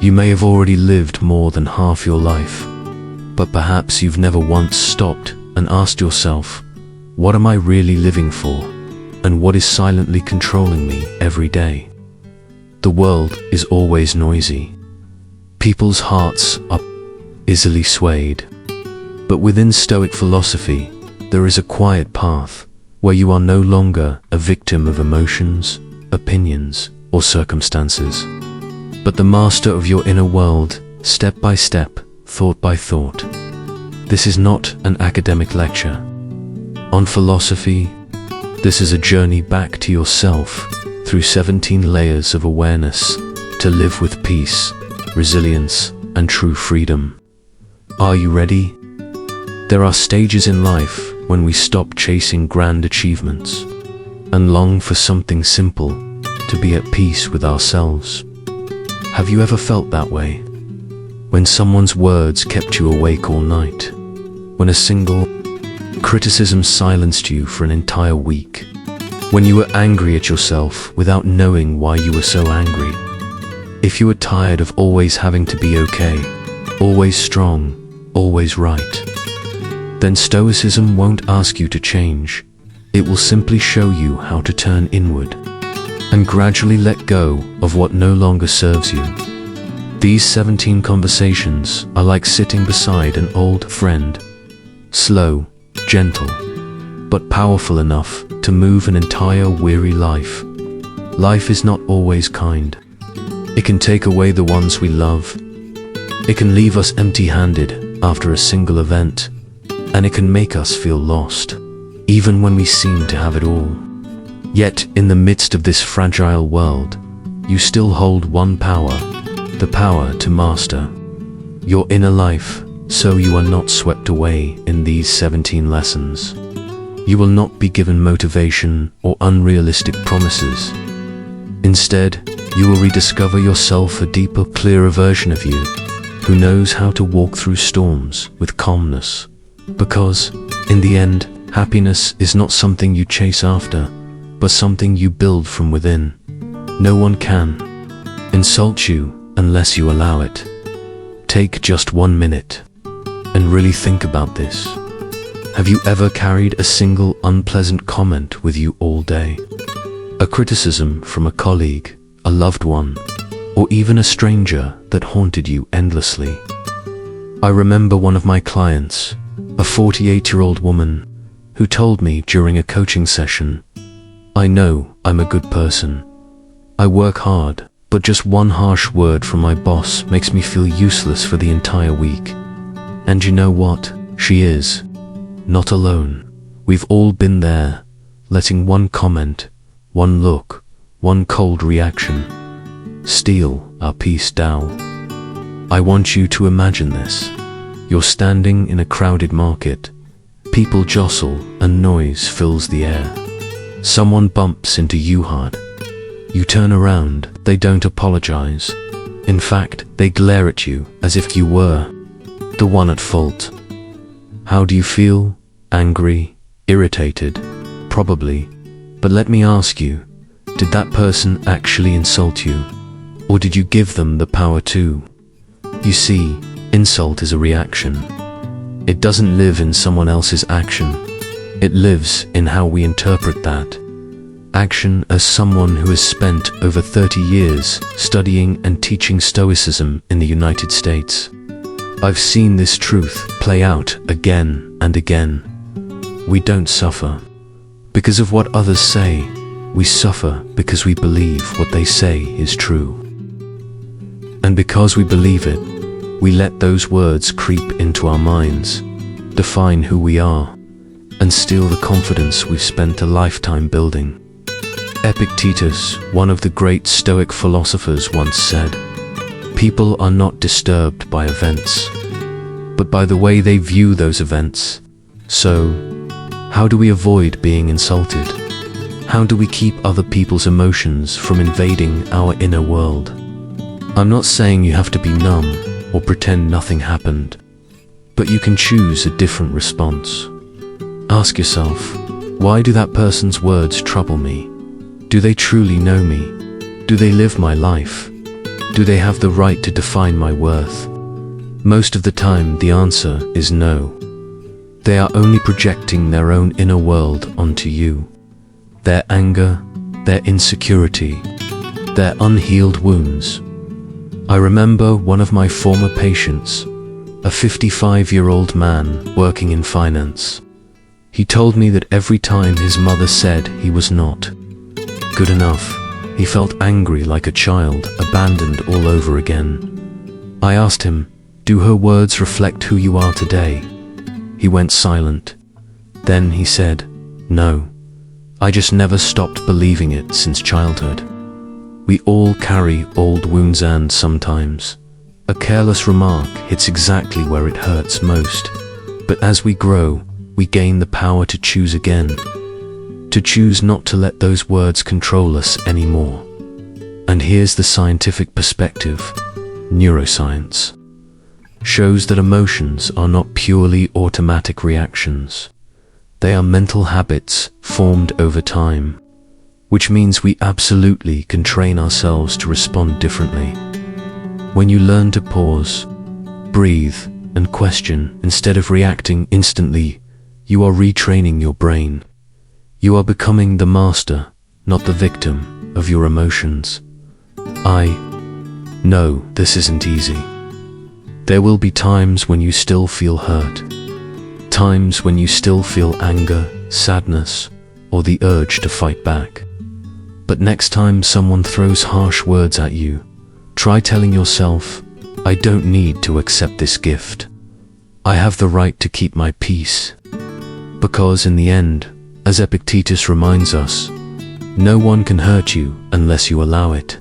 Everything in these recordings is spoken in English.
You may have already lived more than half your life, but perhaps you've never once stopped and asked yourself, what am I really living for? And what is silently controlling me every day? The world is always noisy. People's hearts are easily swayed. But within Stoic philosophy, there is a quiet path where you are no longer a victim of emotions, opinions, or circumstances, but the master of your inner world, step by step, thought by thought. This is not an academic lecture on philosophy. This is a journey back to yourself through 17 layers of awareness to live with peace, resilience, and true freedom. Are you ready? There are stages in life when we stop chasing grand achievements and long for something simple, to be at peace with ourselves. Have you ever felt that way? When someone's words kept you awake all night? When a single criticism silenced you for an entire week? When you were angry at yourself without knowing why you were so angry? If you were tired of always having to be okay, always strong, always right, then Stoicism won't ask you to change. It will simply show you how to turn inward and gradually let go of what no longer serves you. These 17 conversations are like sitting beside an old friend, slow, gentle, but powerful enough to move an entire weary life. Life is not always kind. It can take away the ones we love. It can leave us empty-handed after a single event, and it can make us feel lost, even when we seem to have it all. Yet, in the midst of this fragile world, you still hold one power, the power to master your inner life, so you are not swept away in these 17 lessons. You will not be given motivation or unrealistic promises. Instead, you will rediscover yourself, a deeper, clearer version of you, who knows how to walk through storms with calmness. Because, in the end, happiness is not something you chase after, but something you build from within. No one can insult you unless you allow it. Take just 1 minute and really think about this. Have you ever carried a single unpleasant comment with you all day? A criticism from a colleague, a loved one, or even a stranger that haunted you endlessly? I remember one of my clients, a 48-year-old woman, who told me during a coaching session, "I know I'm a good person. I work hard, but just one harsh word from my boss makes me feel useless for the entire week." And you know what? She is not alone. We've all been there, letting one comment, one look, one cold reaction steal our peace down. I want you to imagine this. You're standing in a crowded market. People jostle and noise fills the air. Someone bumps into you hard. You turn around, they don't apologize. In fact, they glare at you as if you were the one at fault. How do you feel? Angry? Irritated? Probably. But let me ask you, did that person actually insult you? Or did you give them the power too? You see, insult is a reaction. It doesn't live in someone else's action. It lives in how we interpret that action. As someone who has spent over 30 years studying and teaching Stoicism in the United States, I've seen this truth play out again and again. We don't suffer because of what others say. We suffer because we believe what they say is true. And because we believe it, we let those words creep into our minds, define who we are, and steal the confidence we've spent a lifetime building. Epictetus, one of the great Stoic philosophers, once said, "People are not disturbed by events, but by the way they view those events." So, how do we avoid being insulted? How do we keep other people's emotions from invading our inner world? I'm not saying you have to be numb or pretend nothing happened, but you can choose a different response. Ask yourself, why do that person's words trouble me? Do they truly know me? Do they live my life? Do they have the right to define my worth? Most of the time, the answer is no. They are only projecting their own inner world onto you. Their anger, their insecurity, their unhealed wounds. I remember one of my former patients, a 55-year-old man working in finance. He told me that every time his mother said he was not good enough, he felt angry like a child, abandoned all over again. I asked him, "Do her words reflect who you are today?" He went silent. Then he said, "No, I just never stopped believing it since childhood." We all carry old wounds, and sometimes a careless remark hits exactly where it hurts most. But as we grow, we gain the power to choose again, to choose not to let those words control us anymore. And here's the scientific perspective. Neuroscience shows that emotions are not purely automatic reactions. They are mental habits formed over time, which means we absolutely can train ourselves to respond differently. When you learn to pause, breathe, and question instead of reacting instantly, you are retraining your brain. You are becoming the master, not the victim, of your emotions. I know this isn't easy. There will be times when you still feel hurt, times when you still feel anger, sadness, or the urge to fight back. But next time someone throws harsh words at you, try telling yourself, "I don't need to accept this gift. I have the right to keep my peace." Because in the end, as Epictetus reminds us, no one can hurt you unless you allow it.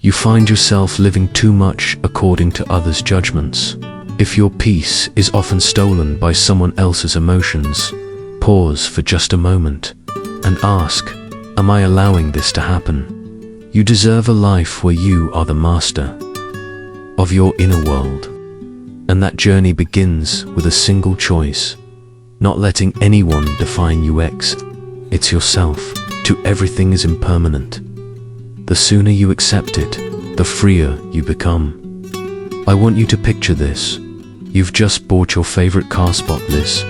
You find yourself living too much according to others' judgments. If your peace is often stolen by someone else's emotions, pause for just a moment and ask, "Am I allowing this to happen?" You deserve a life where you are the master of your inner world. And that journey begins with a single choice, not letting anyone define you. It's yourself. To everything is impermanent. The sooner you accept it, the freer you become. I want you to picture this. You've just bought your favorite car, spotless,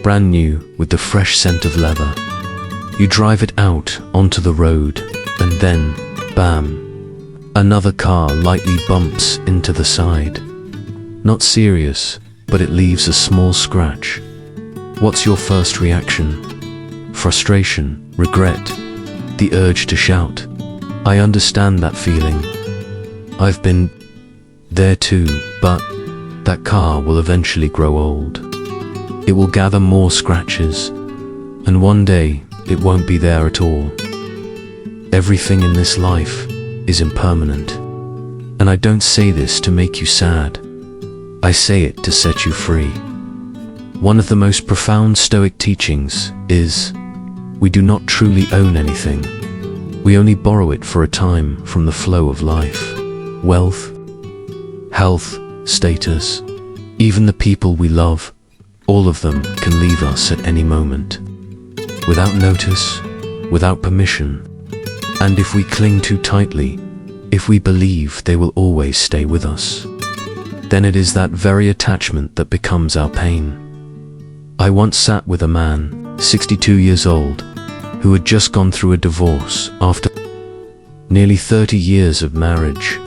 brand new, with the fresh scent of leather. You drive it out onto the road, and then, bam, another car lightly bumps into the side. Not serious, but it leaves a small scratch. What's your first reaction? Frustration, regret, the urge to shout. I understand that feeling. I've been there too, but that car will eventually grow old. It will gather more scratches, and one day it won't be there at all. Everything in this life is impermanent. And I don't say this to make you sad. I say it to set you free. One of the most profound Stoic teachings is, we do not truly own anything. We only borrow it for a time from the flow of life. Wealth, health, status, even the people we love, all of them can leave us at any moment. Without notice, without permission. And if we cling too tightly, if we believe they will always stay with us, then it is that very attachment that becomes our pain. I once sat with a man, 62 years old, who had just gone through a divorce after nearly 30 years of marriage.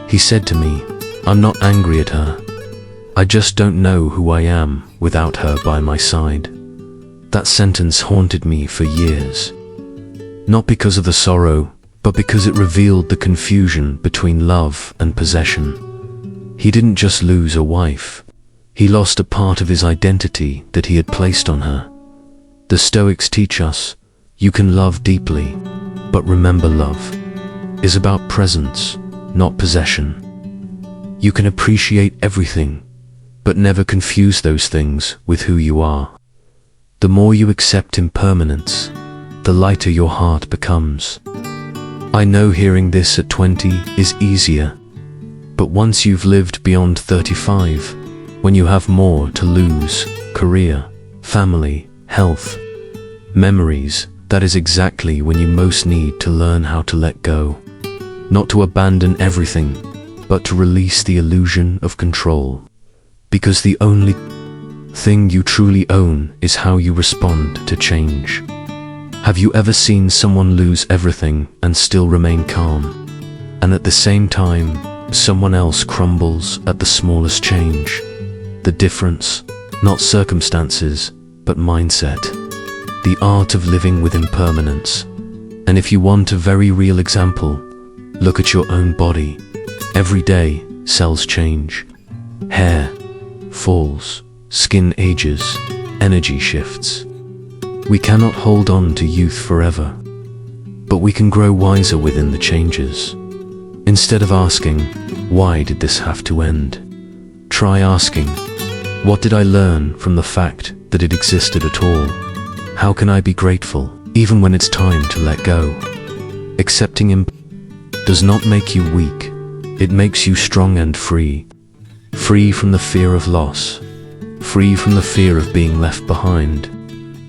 He said to me, "I'm not angry at her. I just don't know who I am without her by my side." That sentence haunted me for years. Not because of the sorrow, but because it revealed the confusion between love and possession. He didn't just lose a wife. He lost a part of his identity that he had placed on her. The Stoics teach us, you can love deeply, but remember, love is about presence, not possession. You can appreciate everything, but never confuse those things with who you are. The more you accept impermanence, the lighter your heart becomes. I know hearing this at 20 is easier, but once you've lived beyond 35, when you have more to lose, career, family, health, memories, that is exactly when you most need to learn how to let go. not to abandon everything, but to release the illusion of control. Because the only thing you truly own is how you respond to change. Have you ever seen someone lose everything and still remain calm? And at the same time, someone else crumbles at the smallest change. The difference, not circumstances, but mindset. The art of living with impermanence. And if you want a very real example, look at your own body. Every day, cells change. Hair falls, skin ages, energy shifts. We cannot hold on to youth forever, but we can grow wiser within the changes. Instead of asking, why did this have to end? Try asking, what did I learn from the fact that it existed at all? How can I be grateful, even when it's time to let go? Accepting does not make you weak, it makes you strong and free. Free from the fear of loss, free from the fear of being left behind,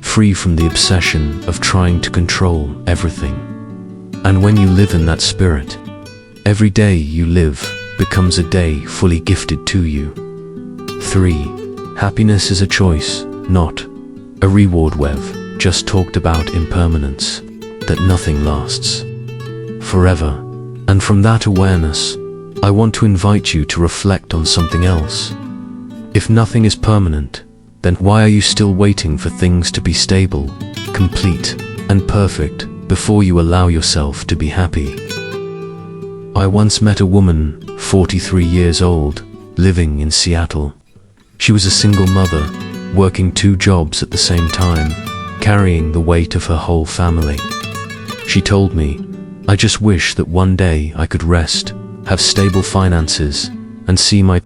free from the obsession of trying to control everything. And when you live in that spirit, every day you live becomes a day fully gifted to you. 3. Happiness is a choice, not a reward. We've just talked about impermanence, that nothing lasts forever. And from that awareness, I want to invite you to reflect on something else. If nothing is permanent, then why are you still waiting for things to be stable, complete, and perfect before you allow yourself to be happy? I once met a woman, 43 years old, living in Seattle. She was a single mother, working 2 jobs at the same time, carrying the weight of her whole family. She told me, I just wish that one day I could rest, have stable finances, and see my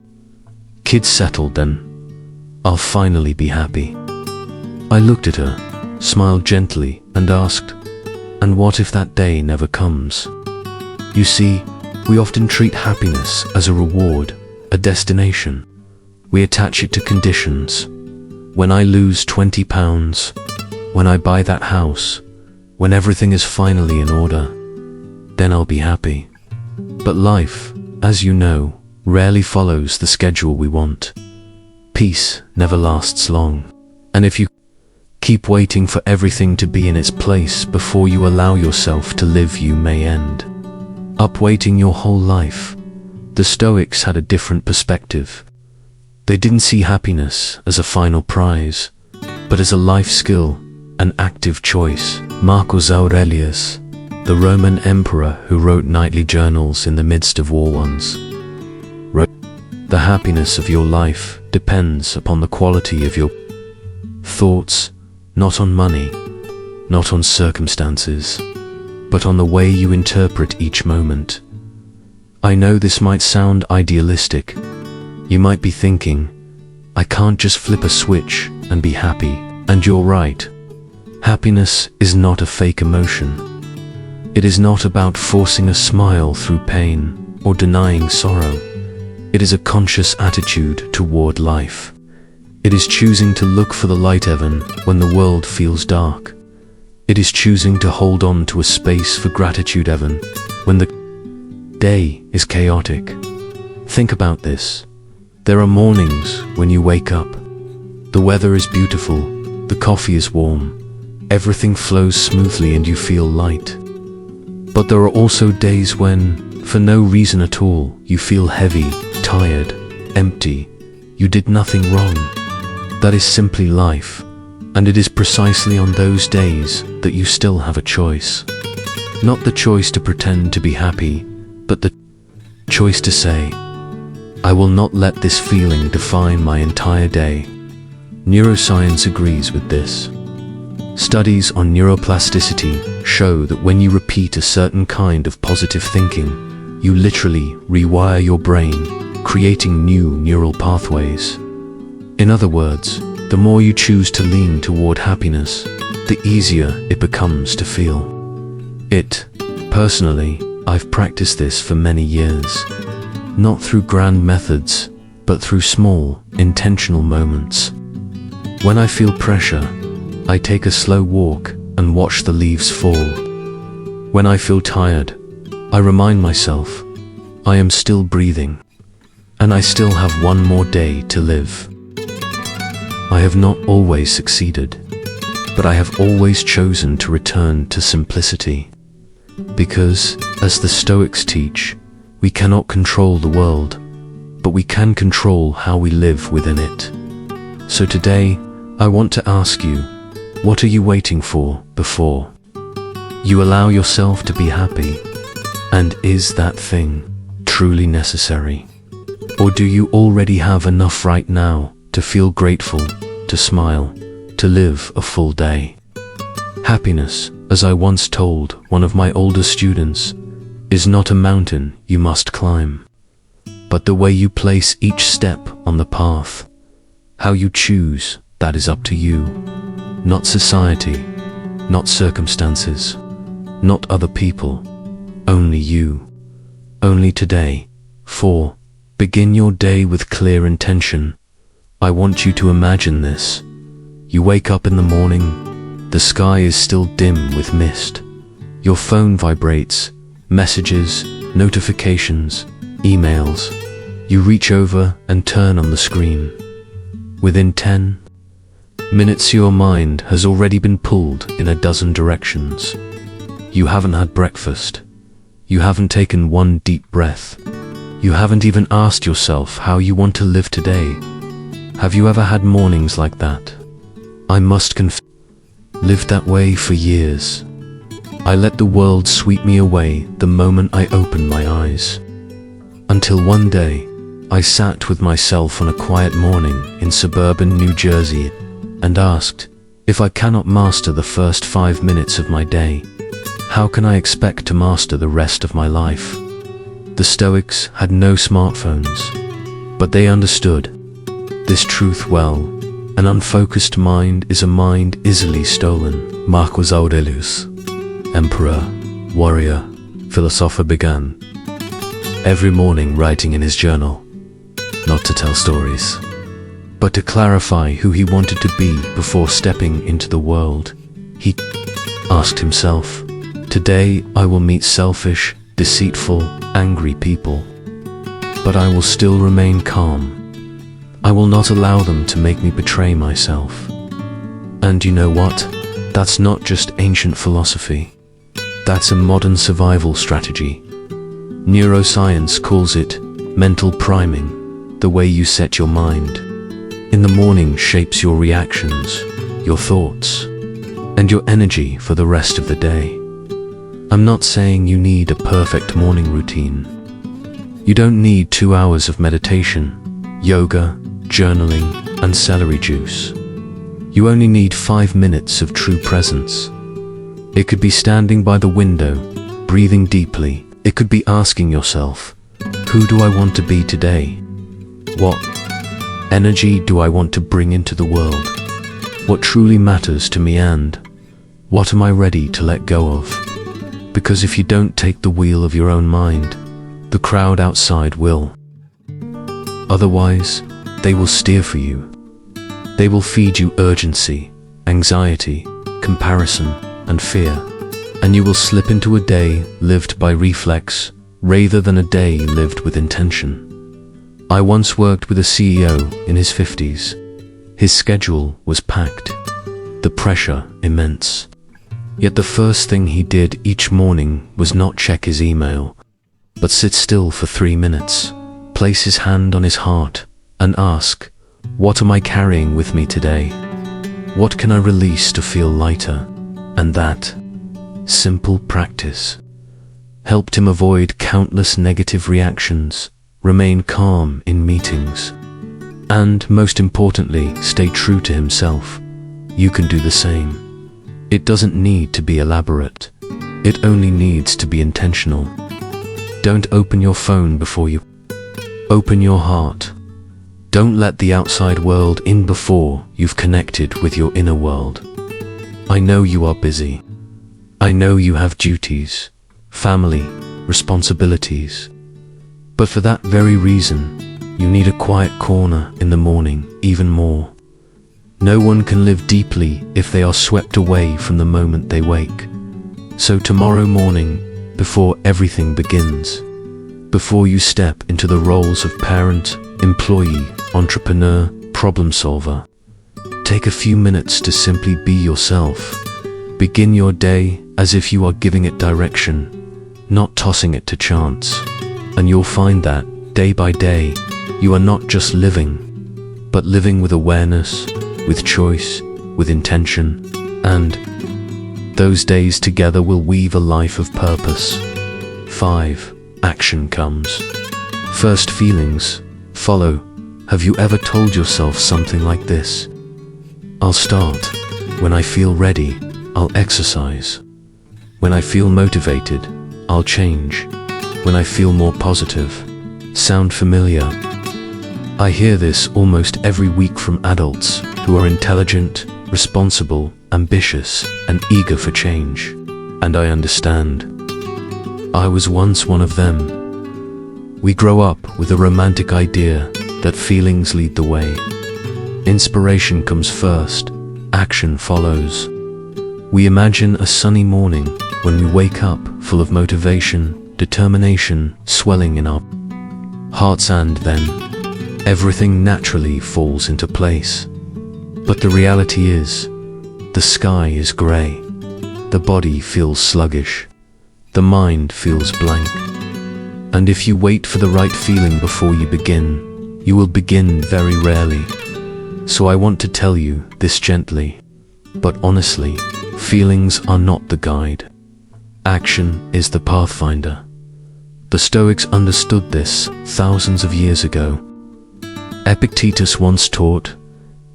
kids settled, then I'll finally be happy. I looked at her, smiled gently, and asked, and what if that day never comes? You see, we often treat happiness as a reward, a destination. We attach it to conditions. When I lose 20 pounds, when I buy that house, when everything is finally in order, then I'll be happy. But life, as you know, rarely follows the schedule we want. Peace never lasts long. And if you keep waiting for everything to be in its place before you allow yourself to live, you may end up waiting your whole life. The Stoics had a different perspective. They didn't see happiness as a final prize, but as a life skill, an active choice. Marcus Aurelius, the Roman emperor who wrote nightly journals in the midst of war once, wrote, "The happiness of your life depends upon the quality of your thoughts, not on money, not on circumstances, but on the way you interpret each moment." I know this might sound idealistic. You might be thinking, I can't just flip a switch and be happy. And you're right. Happiness is not a fake emotion. It is not about forcing a smile through pain or denying sorrow. It is a conscious attitude toward life. It is choosing to look for the light even when the world feels dark. It is choosing to hold on to a space for gratitude even when the day is chaotic. Think about this. There are mornings when you wake up. The weather is beautiful, the coffee is warm, everything flows smoothly and you feel light. But there are also days when, for no reason at all, you feel heavy, tired, empty. You did nothing wrong. That is simply life, and it is precisely on those days that you still have a choice. Not the choice to pretend to be happy, but the choice to say, I will not let this feeling define my entire day. Neuroscience agrees with this. Studies on neuroplasticity show that when you repeat a certain kind of positive thinking, you literally rewire your brain, creating new neural pathways. In other words, the more you choose to lean toward happiness, the easier it becomes to feel it. Personally, I've practiced this for many years. Not through grand methods, but through small, intentional moments. When I feel pressure, I take a slow walk and watch the leaves fall. When I feel tired, I remind myself, I am still breathing, and I still have one more day to live. I have not always succeeded, but I have always chosen to return to simplicity. Because, as the Stoics teach, we cannot control the world, but we can control how we live within it. So today, I want to ask you, what are you waiting for before you allow yourself to be happy? And is that thing truly necessary? Or do you already have enough right now to feel grateful, to smile, to live a full day? Happiness, as I once told one of my older students, is not a mountain you must climb, but the way you place each step on the path. How you choose, that is up to you. Not society, not circumstances, not other people, only you. Only today. 4. Begin your day with clear intention. I want you to imagine this. You wake up in the morning, the sky is still dim with mist. Your phone vibrates, messages, notifications, emails. You reach over and turn on the screen. Within 10 minutes your mind has already been pulled in a dozen directions. You haven't had breakfast. You haven't taken one deep breath. You haven't even asked yourself how you want to live today. Have you ever had mornings like that? I must confess, lived that way for years. I let the world sweep me away the moment I opened my eyes. Until one day, I sat with myself on a quiet morning in suburban New Jersey and asked, if I cannot master the first 5 minutes of my day, how can I expect to master the rest of my life? The Stoics had no smartphones, but they understood this truth well. An unfocused mind is a mind easily stolen. Marcus Aurelius, emperor, warrior, philosopher, began every morning writing in his journal, not to tell stories, but to clarify who he wanted to be before stepping into the world. He asked himself, today I will meet selfish, deceitful, angry people, but I will still remain calm. I will not allow them to make me betray myself. And you know what? That's not just ancient philosophy. That's a modern survival strategy. Neuroscience calls it mental priming. The way you set your mind in the morning shapes your reactions, your thoughts, and your energy for the rest of the day. I'm not saying you need a perfect morning routine. You don't need 2 hours of meditation, yoga, journaling, and celery juice. You only need 5 minutes of true presence. It could be standing by the window, breathing deeply. It could be asking yourself, who do I want to be today? What energy do I want to bring into the world? What truly matters to me, and what am I ready to let go of? Because if you don't take the wheel of your own mind, the crowd outside will. Otherwise, they will steer for you. They will feed you urgency, anxiety, comparison, and fear, and you will slip into a day lived by reflex rather than a day lived with intention. I once worked with a CEO in his 50s. His schedule was packed, the pressure immense. Yet the first thing he did each morning was not check his email, but sit still for 3 minutes, place his hand on his heart, and ask, what am I carrying with me today? What can I release to feel lighter? And that simple practice helped him avoid countless negative reactions, remain calm in meetings, and most importantly, stay true to himself. You can do the same. It doesn't need to be elaborate. It only needs to be intentional. Don't open your phone before you open your heart. Don't let the outside world in before you've connected with your inner world. I know you are busy. I know you have duties, family, responsibilities. But for that very reason, you need a quiet corner in the morning even more. No one can live deeply if they are swept away from the moment they wake. So tomorrow morning, before everything begins. Before you step into the roles of parent, employee, entrepreneur, problem solver, take a few minutes to simply be yourself. Begin your day as if you are giving it direction, not tossing it to chance. And you'll find that, day by day, you are not just living, but living with awareness, with choice, with intention, and those days together will weave a life of purpose. 5. Action comes. First, feelings follow. Have you ever told yourself something like this? I'll start. When I feel ready, I'll exercise. When I feel motivated, I'll change. When I feel more positive. Sound familiar? I hear this almost every week from adults who are intelligent, responsible, ambitious, and eager for change. And I understand. I was once one of them. We grow up with a romantic idea that feelings lead the way. Inspiration comes first, action follows. We imagine a sunny morning when we wake up full of motivation, determination swelling in our hearts, and then everything naturally falls into place. But the reality is, the sky is grey, the body feels sluggish, the mind feels blank. And if you wait for the right feeling before you begin, you will begin very rarely. So I want to tell you this gently, but honestly, feelings are not the guide. Action is the pathfinder. The Stoics understood this thousands of years ago. Epictetus once taught,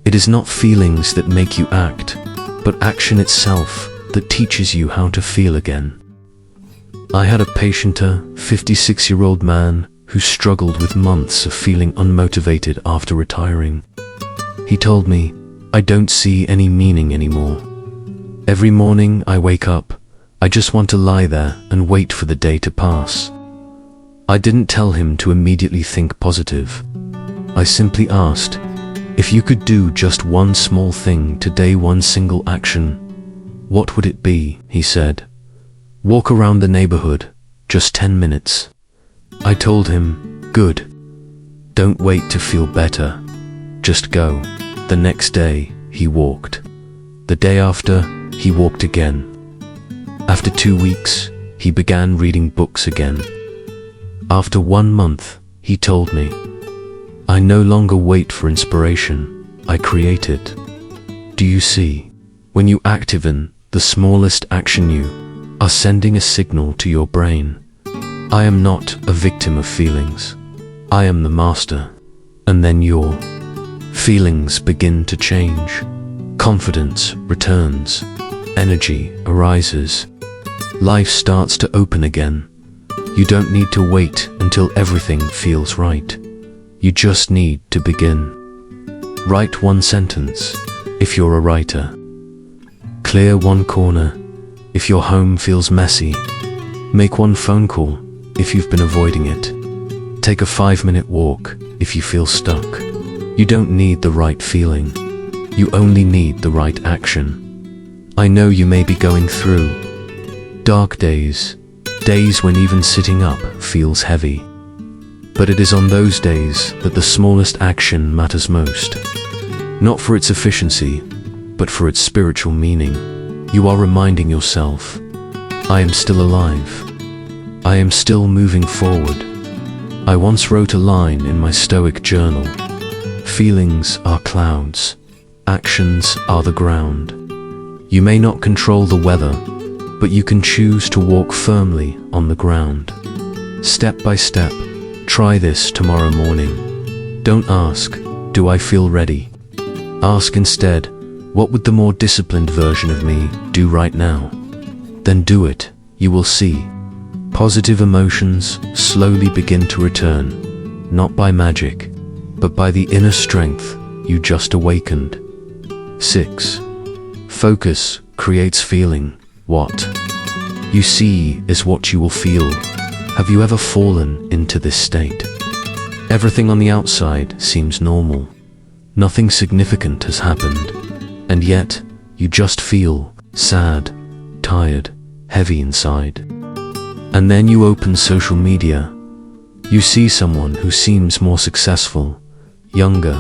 "It is not feelings that make you act, but action itself that teaches you how to feel again." I had a patient, a 56-year-old man, who struggled with months of feeling unmotivated after retiring. He told me, "I don't see any meaning anymore. Every morning I wake up, I just want to lie there and wait for the day to pass." I didn't tell him to immediately think positive. I simply asked, "If you could do just one small thing today, one single action, what would it be?" He said, "Walk around the neighborhood, just 10 minutes. I told him, "Good. Don't wait to feel better. Just go." The next day, he walked. The day after, he walked again. After 2 weeks, he began reading books again. After 1 month, he told me, "I no longer wait for inspiration, I create it." Do you see? When you activate the smallest action, you are sending a signal to your brain. I am not a victim of feelings. I am the master. And then your feelings begin to change. Confidence returns. Energy arises. Life starts to open again. You don't need to wait until everything feels right. You just need to begin. Write one sentence, if you're a writer. Clear one corner, if your home feels messy. Make one phone call, if you've been avoiding it. Take a 5-minute walk, if you feel stuck. You don't need the right feeling. You only need the right action. I know you may be going through dark days, days when even sitting up feels heavy. But it is on those days that the smallest action matters most. Not for its efficiency, but for its spiritual meaning. You are reminding yourself, I am still alive. I am still moving forward. I once wrote a line in my Stoic journal. Feelings are clouds. Actions are the ground. You may not control the weather, but you can choose to walk firmly on the ground. Step by step, try this tomorrow morning. Don't ask, "Do I feel ready?" Ask instead, "What would the more disciplined version of me do right now?" Then do it. You will see. Positive emotions slowly begin to return, not by magic, but by the inner strength you just awakened. 6. Focus creates feeling. What you see is what you will feel. Have you ever fallen into this state? Everything on the outside seems normal. Nothing significant has happened. And yet, you just feel sad, tired, heavy inside. And then you open social media. You see someone who seems more successful, younger,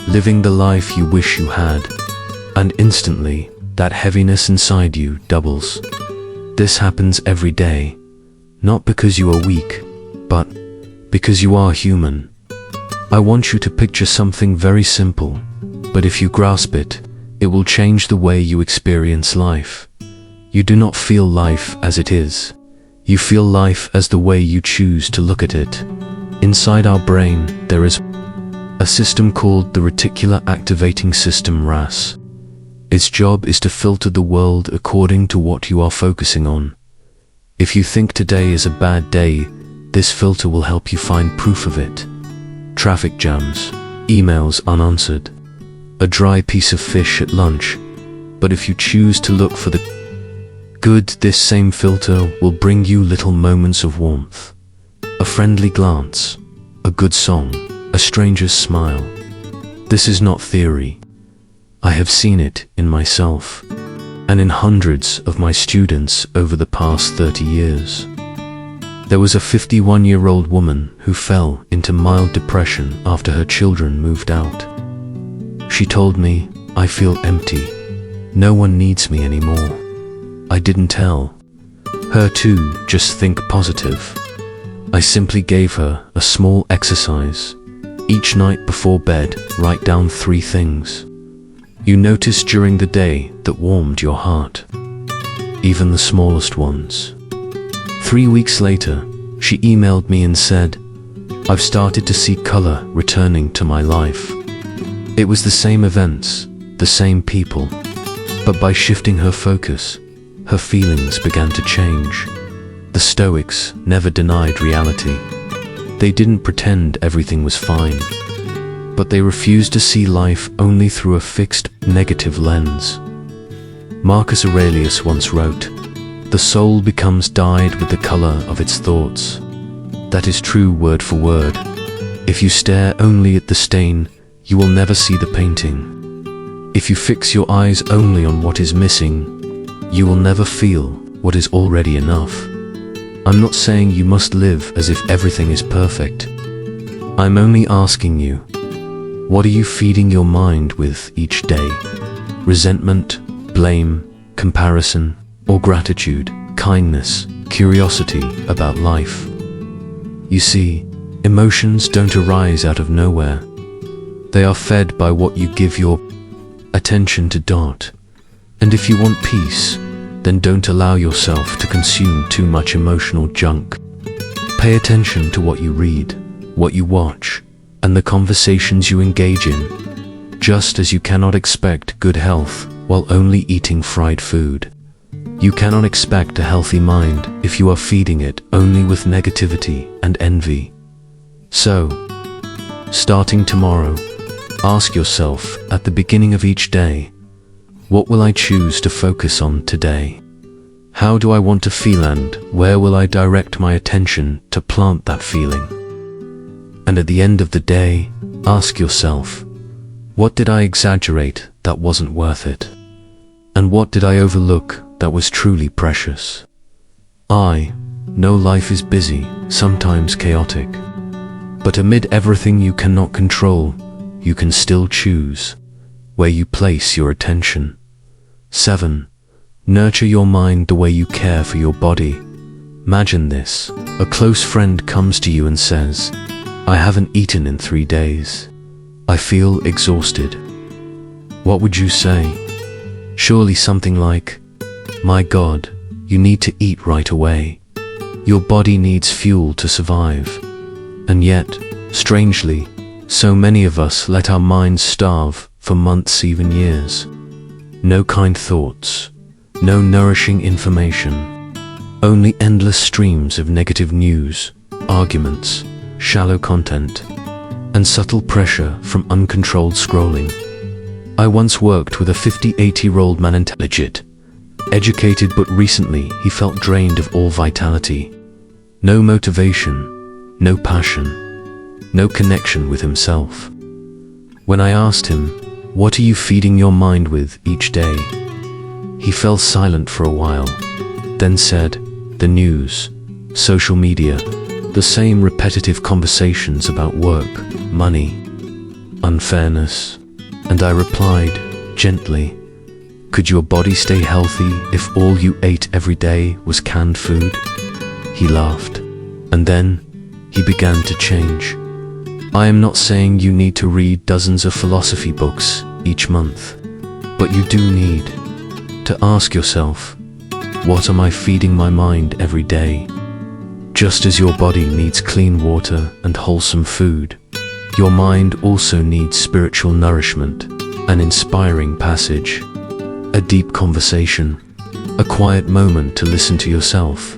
living the life you wish you had, and instantly, that heaviness inside you doubles. This happens every day, not because you are weak, but because you are human. I want you to picture something very simple, but if you grasp it, it will change the way you experience life. You do not feel life as it is. You feel life as the way you choose to look at it. Inside our brain, there is a system called the reticular activating system (RAS). Its job is to filter the world according to what you are focusing on. If you think today is a bad day, this filter will help you find proof of it. Traffic jams, emails unanswered, a dry piece of fish at lunch. But if you choose to look for the good, this same filter will bring you little moments of warmth. A friendly glance, a good song, a stranger's smile. This is not theory. I have seen it in myself, and in hundreds of my students over the past 30 years. There was a 51-year-old woman who fell into mild depression after her children moved out. She told me, "I feel empty. No one needs me anymore." I didn't tell her to just think positive. I simply gave her a small exercise. Each night before bed, write down 3 things you noticed during the day that warmed your heart, even the smallest ones. 3 weeks later, she emailed me and said, "I've started to see color returning to my life." It was the same events, the same people, but by shifting her focus, her feelings began to change. The Stoics never denied reality. They didn't pretend everything was fine, but they refused to see life only through a fixed, negative lens. Marcus Aurelius once wrote, "The soul becomes dyed with the color of its thoughts." That is true word for word. If you stare only at the stain, you will never see the painting. If you fix your eyes only on what is missing, you will never feel what is already enough. I'm not saying you must live as if everything is perfect. I'm only asking you, what are you feeding your mind with each day? Resentment, blame, comparison, or gratitude, kindness, curiosity about life? You see, emotions don't arise out of nowhere. They are fed by what you give your attention to. And if you want peace, then don't allow yourself to consume too much emotional junk. Pay attention to what you read, what you watch, and the conversations you engage in, just as you cannot expect good health while only eating fried food. You cannot expect a healthy mind if you are feeding it only with negativity and envy. So, starting tomorrow, ask yourself at the beginning of each day, what will I choose to focus on today? How do I want to feel, and where will I direct my attention to plant that feeling? And at the end of the day, ask yourself, what did I exaggerate that wasn't worth it? And what did I overlook that was truly precious? I know life is busy, sometimes chaotic, but amid everything you cannot control, you can still choose where you place your attention. 7. Nurture your mind the way you care for your body. Imagine this. A close friend comes to you and says, "I haven't eaten in 3 days. I feel exhausted." What would you say? Surely something like, "My God, you need to eat right away. Your body needs fuel to survive." And yet, strangely, so many of us let our minds starve for months, even years. No kind thoughts, no nourishing information, only endless streams of negative news, arguments, shallow content, and subtle pressure from uncontrolled scrolling. I once worked with a 58-year-old man, intelligent, educated, but recently he felt drained of all vitality. No motivation, no passion, no connection with himself. When I asked him, "What are you feeding your mind with each day?" he fell silent for a while, then said, "The news, social media, the same repetitive conversations about work, money, unfairness. And I replied, gently, could your body stay healthy if all you ate every day was canned food? He laughed, and then he began to change. I am not saying you need to read dozens of philosophy books each month, but you do need to ask yourself, what am I feeding my mind every day? Just as your body needs clean water and wholesome food, your mind also needs spiritual nourishment, an inspiring passage, a deep conversation, a quiet moment to listen to yourself.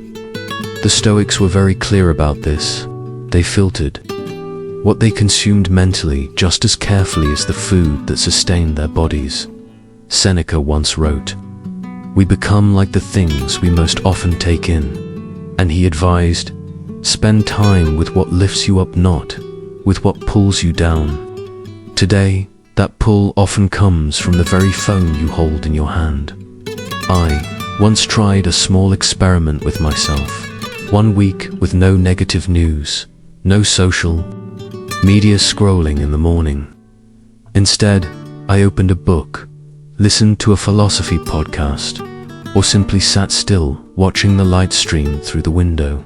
The Stoics were very clear about this. They filtered what they consumed mentally just as carefully as the food that sustained their bodies. Seneca once wrote, "We become like the things we most often take in." And he advised, spend time with what lifts you up, not with what pulls you down. Today, that pull often comes from the very phone you hold in your hand. I once tried a small experiment with myself. 1 week with no negative news, no social media scrolling in the morning. Instead, I opened a book, listened to a philosophy podcast, or simply sat still watching the light stream through the window.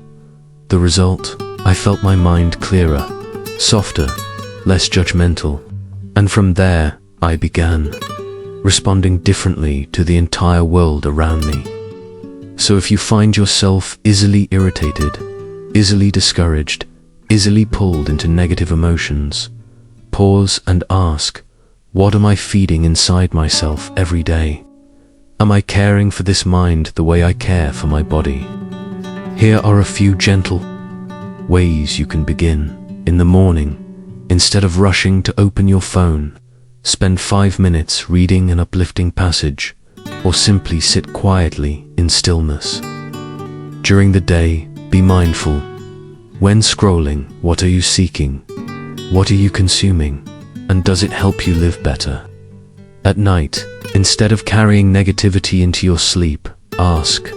The result, I felt my mind clearer, softer, less judgmental, and from there I began responding differently to the entire world around me. So if you find yourself easily irritated, easily discouraged, easily pulled into negative emotions, pause and ask, what am I feeding inside myself every day? Am I caring for this mind the way I care for my body? Here are a few gentle ways you can begin. In the morning, instead of rushing to open your phone, spend 5 minutes reading an uplifting passage, or simply sit quietly in stillness. During the day, be mindful. When scrolling, what are you seeking? What are you consuming? And does it help you live better? At night, instead of carrying negativity into your sleep, ask,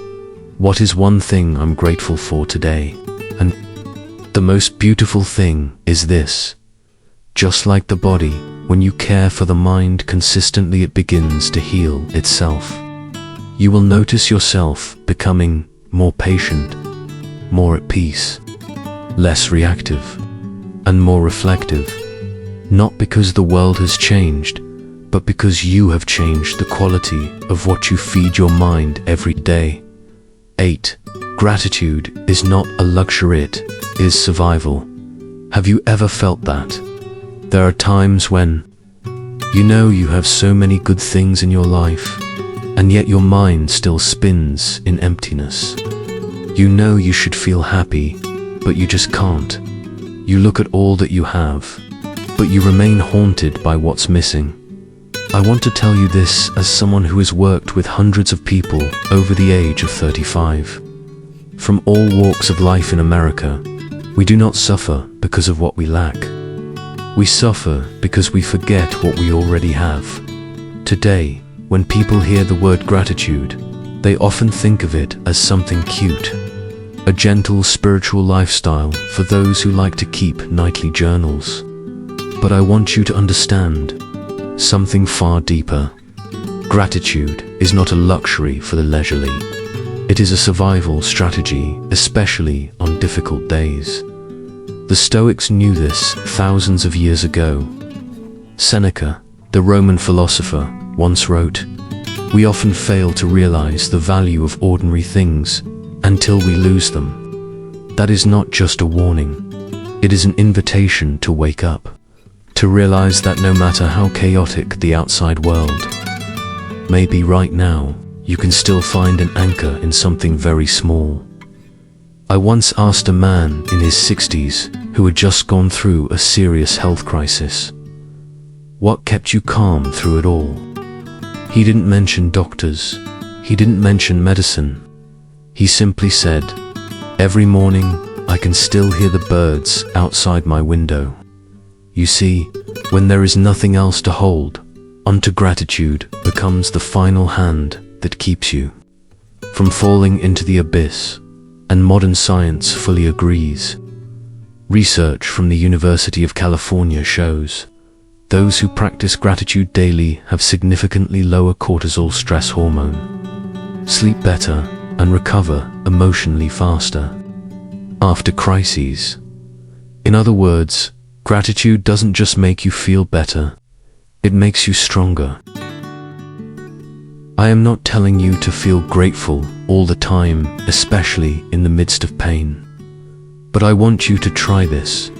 what is one thing I'm grateful for today? And the most beautiful thing is this. Just like the body, when you care for the mind consistently, it begins to heal itself. You will notice yourself becoming more patient, more at peace, less reactive, and more reflective. Not because the world has changed, but because you have changed the quality of what you feed your mind every day. 8. Gratitude is not a luxury, it is survival. Have you ever felt that? There are times when you know you have so many good things in your life, and yet your mind still spins in emptiness. You know you should feel happy, but you just can't. You look at all that you have, but you remain haunted by what's missing. I want to tell you this as someone who has worked with hundreds of people over the age of 35. From all walks of life in America, we do not suffer because of what we lack. We suffer because we forget what we already have. Today, when people hear the word gratitude, they often think of it as something cute, a gentle spiritual lifestyle for those who like to keep nightly journals. But I want you to understand something far deeper. Gratitude is not a luxury for the leisurely. It is a survival strategy, especially on difficult days. The Stoics knew this thousands of years ago. Seneca, the Roman philosopher, once wrote, "We often fail to realize the value of ordinary things until we lose them." That is not just a warning. It is an invitation to wake up, to realize that no matter how chaotic the outside world may be right now, you can still find an anchor in something very small. I once asked a man in his 60s who had just gone through a serious health crisis, "What kept you calm through it all?" He didn't mention doctors. He didn't mention medicine. He simply said, "Every morning I can still hear the birds outside my window." You see, when there is nothing else to hold onto, gratitude becomes the final hand that keeps you from falling into the abyss. and modern science fully agrees. Research from the University of California shows those who practice gratitude daily have significantly lower cortisol stress hormone, sleep better, and recover emotionally faster after crises. In other words, gratitude doesn't just make you feel better, it makes you stronger. I am not telling you to feel grateful all the time, especially in the midst of pain. But I want you to try this.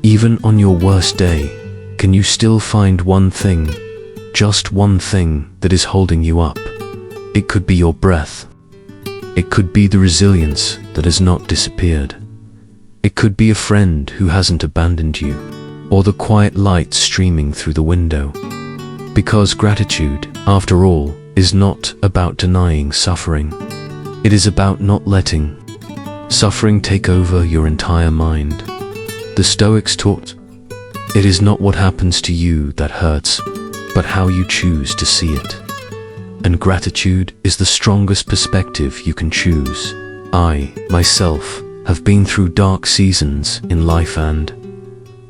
Even on your worst day, can you still find one thing, just one thing, that is holding you up? It could be your breath. It could be the resilience that has not disappeared. It could be a friend who hasn't abandoned you, or the quiet light streaming through the window. Because gratitude, after all, is not about denying suffering. It is about not letting suffering take over your entire mind. The Stoics taught, it is not what happens to you that hurts, but how you choose to see it. And gratitude is the strongest perspective you can choose. I, myself, have been through dark seasons in life, and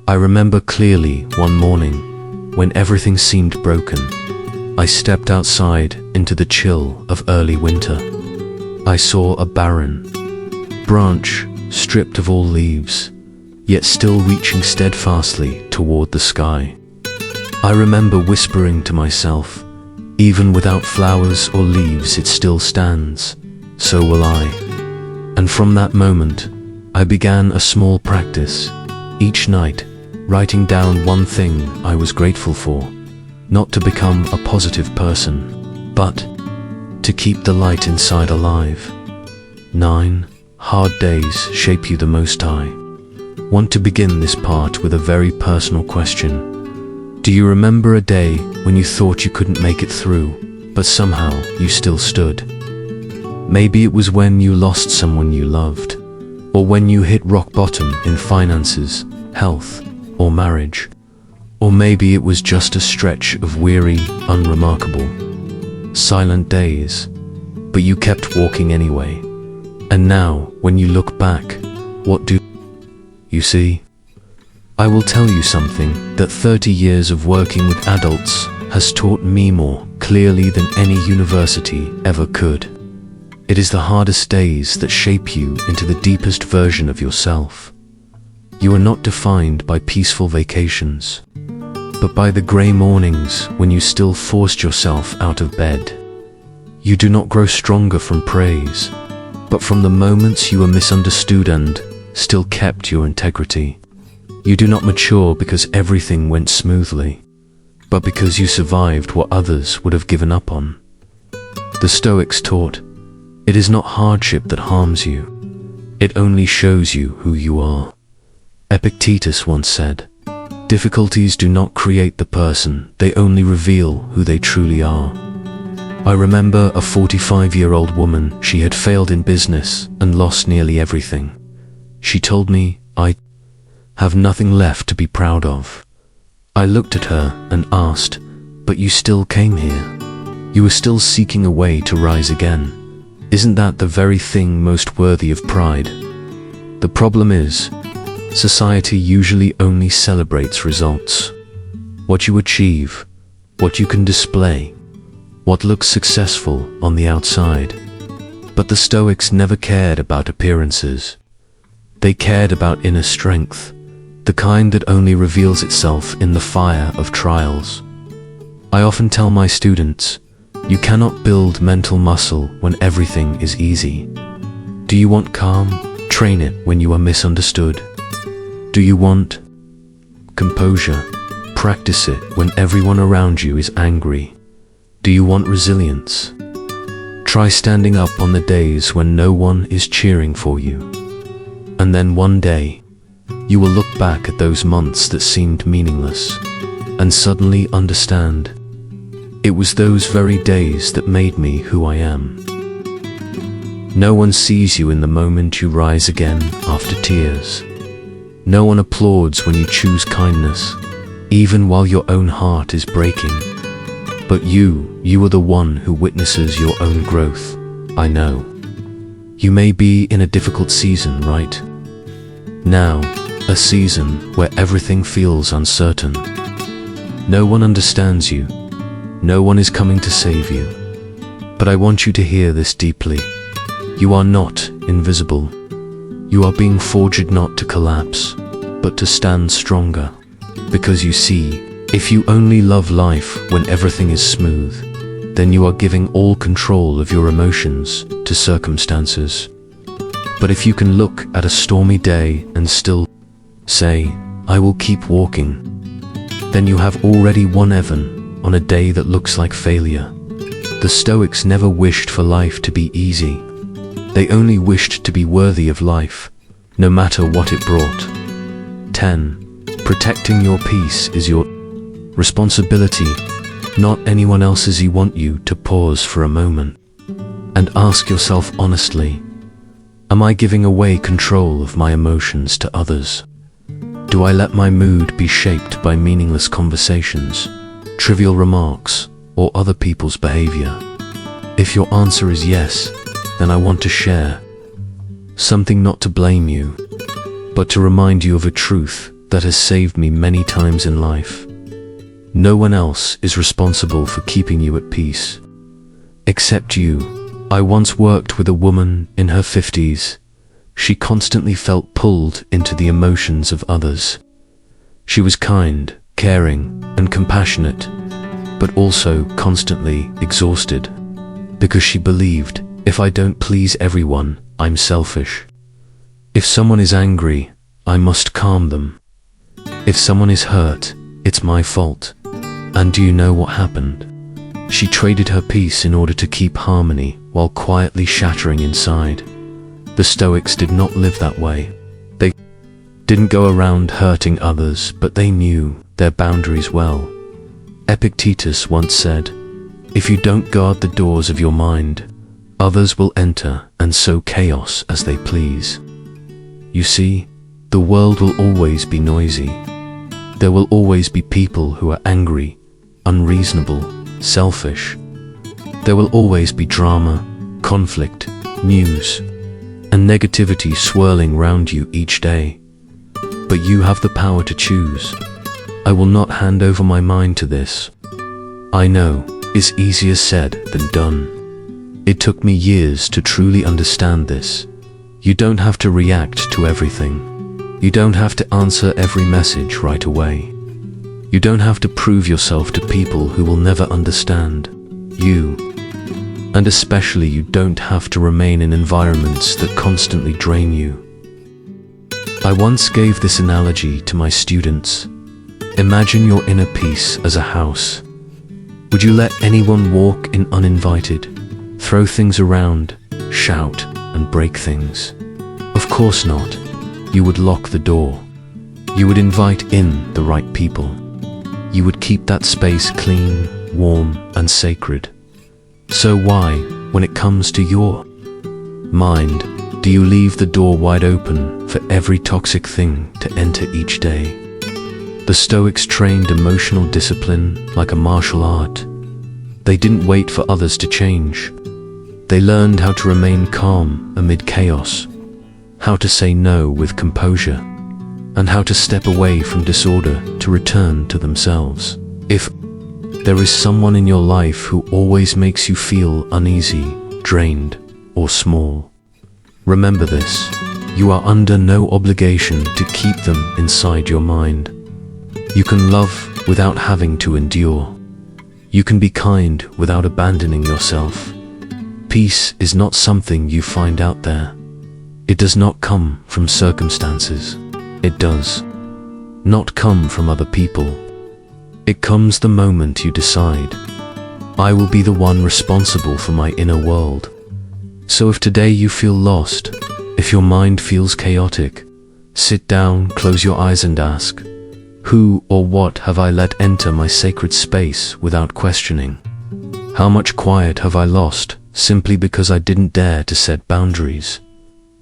I remember clearly one morning when everything seemed broken. I stepped outside into the chill of early winter. I saw a barren branch stripped of all leaves, yet still reaching steadfastly toward the sky. I remember whispering to myself, even without flowers or leaves it still stands, so will I. And from that moment, I began a small practice, each night writing down one thing I was grateful for, not to become a positive person, but to keep the light inside alive. 9 hard days shape you the most. I want to begin this part with a very personal question. Do you remember a day when you thought you couldn't make it through, but somehow you still stood? Maybe it was when you lost someone you loved, or when you hit rock bottom in finances, health, or marriage. Or maybe it was just a stretch of weary, unremarkable, silent days, but you kept walking anyway. And now, when you look back, what do you see? I will tell you something that 30 years of working with adults has taught me more clearly than any university ever could. It is the hardest days that shape you into the deepest version of yourself. You are not defined by peaceful vacations, but by the grey mornings when you still forced yourself out of bed. You do not grow stronger from praise, but from the moments you were misunderstood and still kept your integrity. You do not mature because everything went smoothly, but because you survived what others would have given up on. The Stoics taught, it is not hardship that harms you, it only shows you who you are. Epictetus once said, difficulties do not create the person, they only reveal who they truly are. I remember a 45-year-old woman. She had failed in business and lost nearly everything. She told me, I have nothing left to be proud of. I looked at her and asked, but you still came here. You were still seeking a way to rise again. Isn't that the very thing most worthy of pride? The problem is, society usually only celebrates results. What you achieve, what you can display, what looks successful on the outside. But the Stoics never cared about appearances. They cared about inner strength, the kind that only reveals itself in the fire of trials. I often tell my students, you cannot build mental muscle when everything is easy. Do you want calm? Train it when you are misunderstood. Do you want composure? Practice it when everyone around you is angry. Do you want resilience? Try standing up on the days when no one is cheering for you. And then one day, you will look back at those months that seemed meaningless and suddenly understand, it was those very days that made me who I am. No one sees you in the moment you rise again after tears. No one applauds when you choose kindness, even while your own heart is breaking. But you are the one who witnesses your own growth. I know. You may be in a difficult season right now, a season where everything feels uncertain. No one understands you. No one is coming to save you. But I want you to hear this deeply. You are not invisible. You are being forged not to collapse, but to stand stronger. Because you see, if you only love life when everything is smooth, then you are giving all control of your emotions to circumstances. But if you can look at a stormy day and still say, I will keep walking, then you have already won even on a day that looks like failure. The Stoics never wished for life to be easy. They only wished to be worthy of life, no matter what it brought. 10. Protecting your peace is your responsibility, not anyone else's. You want you to pause for a moment and ask yourself honestly, am I giving away control of my emotions to others? Do I let my mood be shaped by meaningless conversations, trivial remarks, or other people's behavior? If your answer is yes, then I want to share something, not to blame you, but to remind you of a truth that has saved me many times in life. No one else is responsible for keeping you at peace, except you. I once worked with a woman in her 50s. She constantly felt pulled into the emotions of others. She was kind, caring, and compassionate, but also constantly exhausted, because she believed, if I don't please everyone, I'm selfish. If someone is angry, I must calm them. If someone is hurt, it's my fault. And do you know what happened? She traded her peace in order to keep harmony while quietly shattering inside. The Stoics did not live that way. They didn't go around hurting others, but they knew their boundaries well. Epictetus once said, if you don't guard the doors of your mind, others will enter and sow chaos as they please. You see, the world will always be noisy. There will always be people who are angry, unreasonable, selfish. There will always be drama, conflict, news, and negativity swirling round you each day. But you have the power to choose. I will not hand over my mind to this. I know, it's easier said than done. It took me years to truly understand this. You don't have to react to everything. You don't have to answer every message right away. You don't have to prove yourself to people who will never understand you. And especially you don't have to remain in environments that constantly drain you. I once gave this analogy to my students. Imagine your inner peace as a house. Would you let anyone walk in uninvited, throw things around, shout, and break things? Of course not. You would lock the door. You would invite in the right people. You would keep that space clean, warm, and sacred. So why, when it comes to your mind, do you leave the door wide open for every toxic thing to enter each day? The Stoics trained emotional discipline like a martial art. They didn't wait for others to change. They learned how to remain calm amid chaos, how to say no with composure, and how to step away from disorder to return to themselves. If there is someone in your life who always makes you feel uneasy, drained, or small, remember this: you are under no obligation to keep them inside your mind. You can love without having to endure. You can be kind without abandoning yourself. Peace is not something you find out there. It does not come from circumstances. It does not come from other people. It comes the moment you decide, I will be the one responsible for my inner world. So if today you feel lost, if your mind feels chaotic, sit down, close your eyes and ask, who or what have I let enter my sacred space without questioning? How much quiet have I lost simply because I didn't dare to set boundaries?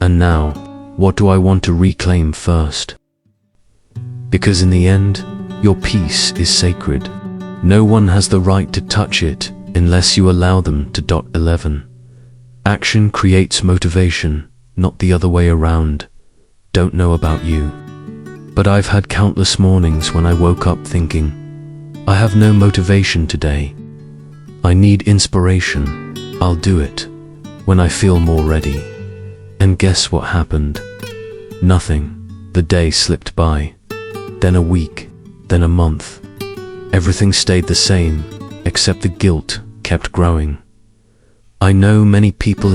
And now, what do I want to reclaim first? Because in the end, your peace is sacred. No one has the right to touch it unless you allow them to. 11. Action creates motivation, not the other way around. Don't know about you, but I've had countless mornings when I woke up thinking, I have no motivation today. I need inspiration. I'll do it when I feel more ready. And guess what happened? Nothing. The day slipped by. Then a week. Then a month. Everything stayed the same, except the guilt kept growing. I know many people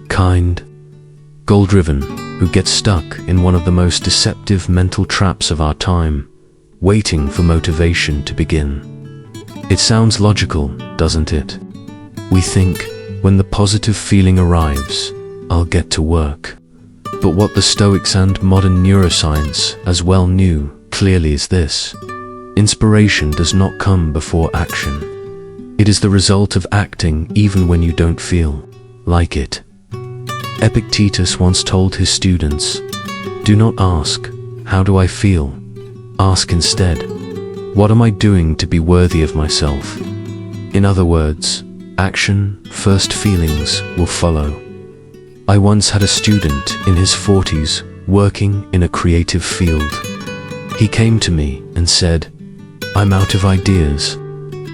kind, goal-driven, who get stuck in one of the most deceptive mental traps of our time, waiting for motivation to begin. It sounds logical, doesn't it? We think, when the positive feeling arrives, I'll get to work. But what the Stoics and modern neuroscience as well knew clearly is this: inspiration does not come before action. It is the result of acting even when you don't feel like it. Epictetus once told his students, "Do not ask, 'How do I feel?' Ask instead, 'What am I doing to be worthy of myself?'" In other words, action first, feelings will follow. I once had a student in his 40s working in a creative field. He came to me and said, "I'm out of ideas.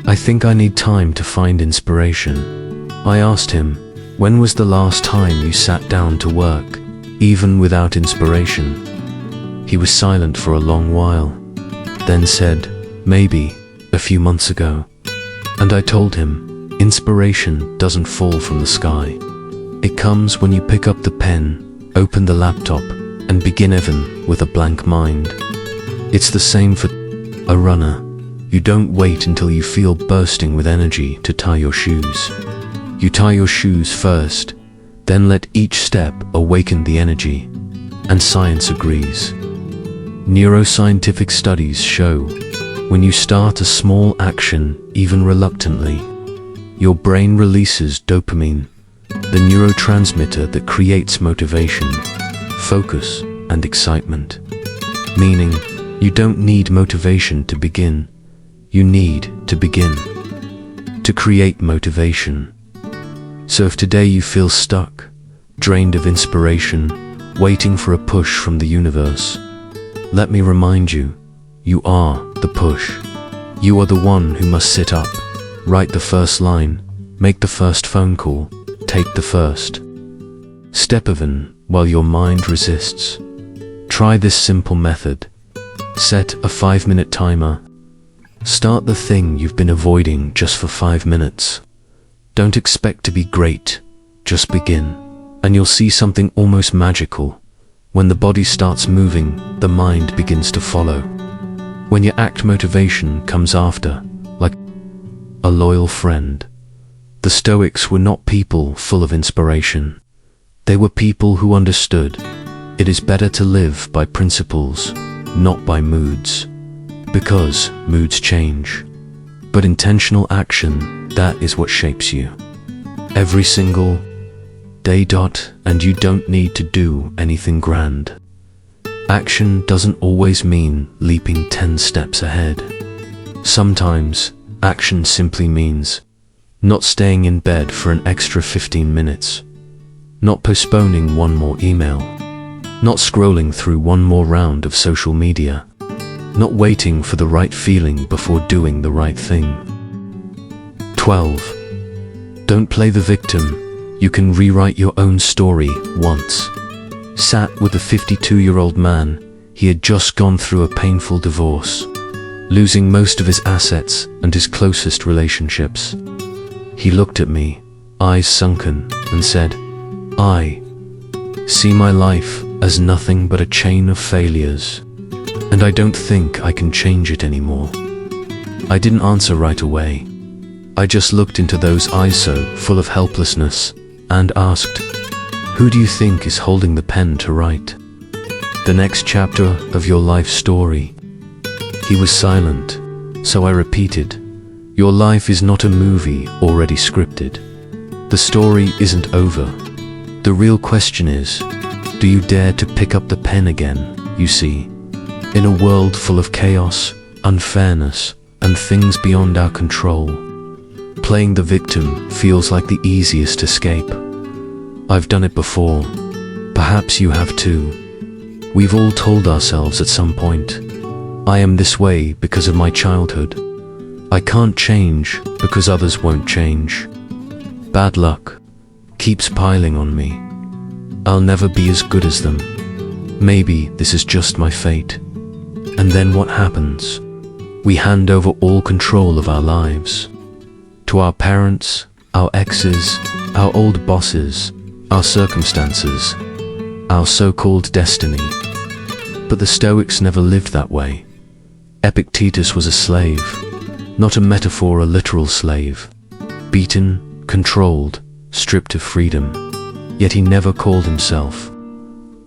I think I need time to find inspiration." I asked him, "When was the last time you sat down to work, even without inspiration?" He was silent for a long while, then said, "Maybe a few months ago." And I told him, inspiration doesn't fall from the sky. It comes when you pick up the pen, open the laptop, and begin even with a blank mind. It's the same for a runner. You don't wait until you feel bursting with energy to tie your shoes. You tie your shoes first, then let each step awaken the energy. And science agrees. Neuroscientific studies show, when you start a small action, even reluctantly, your brain releases dopamine, the neurotransmitter that creates motivation, focus, and excitement. Meaning, you don't need motivation to begin. You need to begin to create motivation. So if today you feel stuck, drained of inspiration, waiting for a push from the universe, let me remind you, you are the push. You are the one who must sit up, write the first line, make the first phone call, take the first step even while your mind resists. Try this simple method. Set a 5-minute timer. Start the thing you've been avoiding just for 5 minutes. Don't expect to be great, just begin, and you'll see something almost magical. When the body starts moving, the mind begins to follow. When your act, motivation comes after, like a loyal friend. The Stoics were not people full of inspiration. They were people who understood it is better to live by principles, not by moods. Because moods change. But intentional action, that is what shapes you. Every single day. And you don't need to do anything grand. Action doesn't always mean leaping 10 steps ahead. Sometimes, action simply means not staying in bed for an extra 15 minutes. Not postponing one more email. Not scrolling through one more round of social media. Not waiting for the right feeling before doing the right thing. 12. Don't play the victim. You can rewrite your own story. Once sat with a 52-year-old man. He had just gone through a painful divorce, losing most of his assets and his closest relationships. He looked at me, eyes sunken, and said, "I see my life as nothing but a chain of failures, and I don't think I can change it anymore." I didn't answer right away. I just looked into those eyes so full of helplessness and asked, "Who do you think is holding the pen to write the next chapter of your life story?" He was silent, so I repeated, "Your life is not a movie already scripted. The story isn't over. The real question is, do you dare to pick up the pen again?" You see, in a world full of chaos, unfairness, and things beyond our control, playing the victim feels like the easiest escape. I've done it before. Perhaps you have too. We've all told ourselves at some point, I am this way because of my childhood. I can't change because others won't change. Bad luck keeps piling on me. I'll never be as good as them. Maybe this is just my fate. And then what happens? We hand over all control of our lives to our parents, our exes, our old bosses, our circumstances, our so-called destiny. But the Stoics never lived that way. Epictetus was a slave, not a metaphor, a literal slave, beaten, controlled, stripped of freedom. Yet he never called himself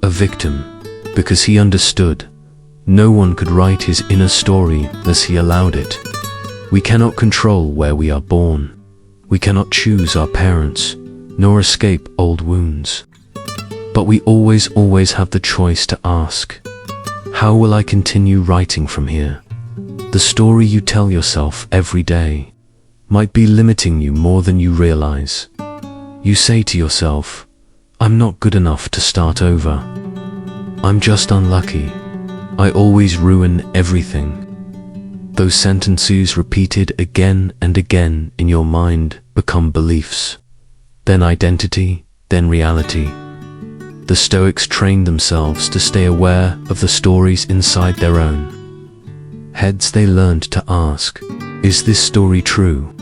a victim, because he understood no one could write his inner story as he allowed it. We cannot control where we are born. We cannot choose our parents, nor escape old wounds. But we always have the choice to ask, how will I continue writing from here? The story you tell yourself every day might be limiting you more than you realize. You say to yourself, I'm not good enough to start over. I'm just unlucky. I always ruin everything. Those sentences repeated again and again in your mind become beliefs, then identity, then reality. The Stoics trained themselves to stay aware of the stories inside their own heads. They learned to ask, is this story true?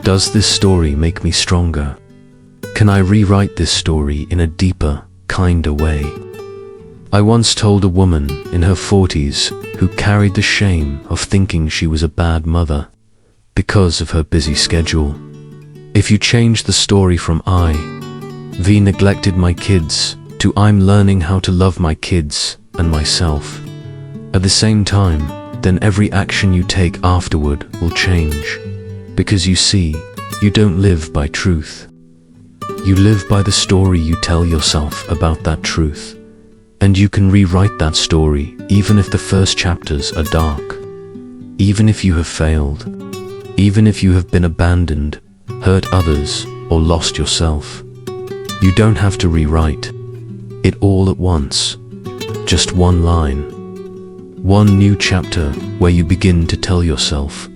Does this story make me stronger? Can I rewrite this story in a deeper, kinder way? I once told a woman in her 40s who carried the shame of thinking she was a bad mother because of her busy schedule, if you change the story from I've neglected my kids to I'm learning how to love my kids and myself at the same time, then every action you take afterward will change. Because you see, you don't live by truth. You live by the story you tell yourself about that truth. And you can rewrite that story even if the first chapters are dark. Even if you have failed. Even if you have been abandoned, hurt others, or lost yourself. You don't have to rewrite it all at once. Just one line. One new chapter where you begin to tell yourself,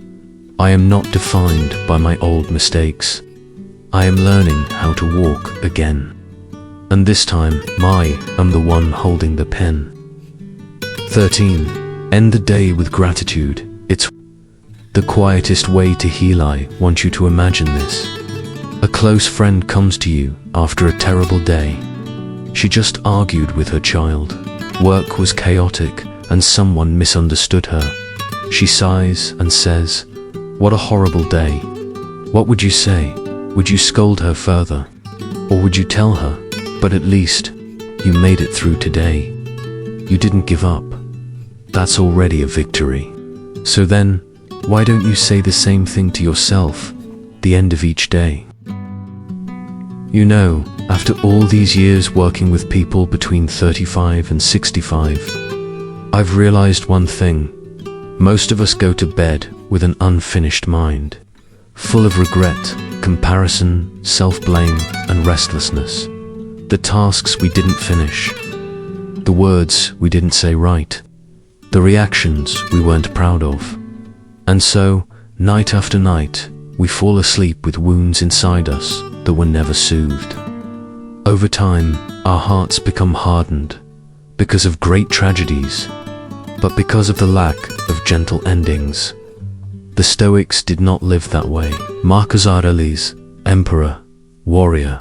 I am not defined by my old mistakes. I am learning how to walk again. And this time, I'm the one holding the pen. 13. End the day with gratitude. It's the quietest way to heal. I want you to imagine this. A close friend comes to you after a terrible day. She just argued with her child. Work was chaotic and someone misunderstood her. She sighs and says, what a horrible day. What would you say? Would you scold her further? Or would you tell her, but at least you made it through today. You didn't give up. That's already a victory. So then, why don't you say the same thing to yourself, the end of each day? You know, after all these years working with people between 35 and 65, I've realized one thing. Most of us go to bed with an unfinished mind, full of regret, comparison, self-blame, and restlessness. The tasks we didn't finish, the words we didn't say right, the reactions we weren't proud of. And so, night after night, we fall asleep with wounds inside us that were never soothed. Over time, our hearts become hardened, because of great tragedies, but because of the lack of gentle endings. The Stoics did not live that way. Marcus Aurelius, emperor, warrior,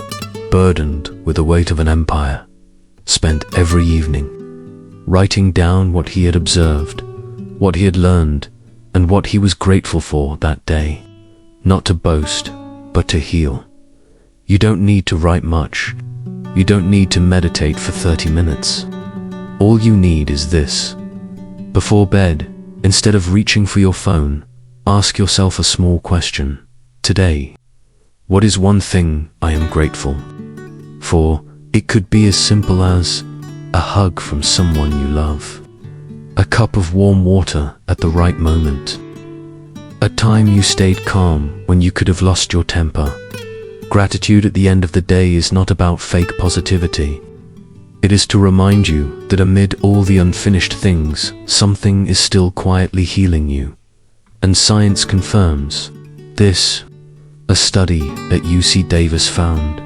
burdened with the weight of an empire, spent every evening writing down what he had observed, what he had learned, and what he was grateful for that day. Not to boast, but to heal. You don't need to write much. You don't need to meditate for 30 minutes. All you need is this. Before bed, instead of reaching for your phone, ask yourself a small question. Today, what is one thing I am grateful for? It could be as simple as a hug from someone you love, a cup of warm water at the right moment, a time you stayed calm when you could have lost your temper, Gratitude at the end of the day is not about fake positivity. It is to remind you that amid all the unfinished things, something is still quietly healing you. And science confirms this. A study at UC Davis found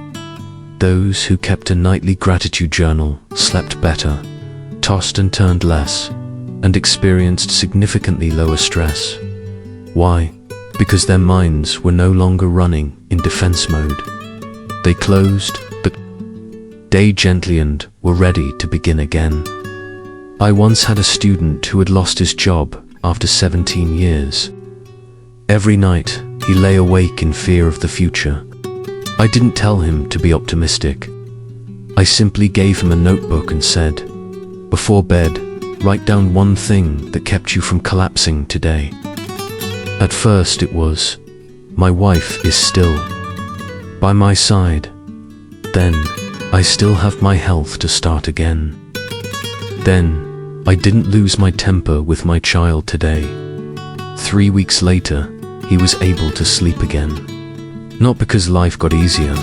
those who kept a nightly gratitude journal slept better, tossed and turned less, and experienced significantly lower stress. Why? Because their minds were no longer running in defense mode. They closed the day gently and were ready to begin again. I once had a student who had lost his job after 17 years. Every night, he lay awake in fear of the future. I didn't tell him to be optimistic. I simply gave him a notebook and said, "Before bed, write down one thing that kept you from collapsing today." At first it was, "My wife is still by my side." Then, "I still have my health to start again." Then, "I didn't lose my temper with my child today." 3 weeks later, he was able to sleep again. Not because life got easier,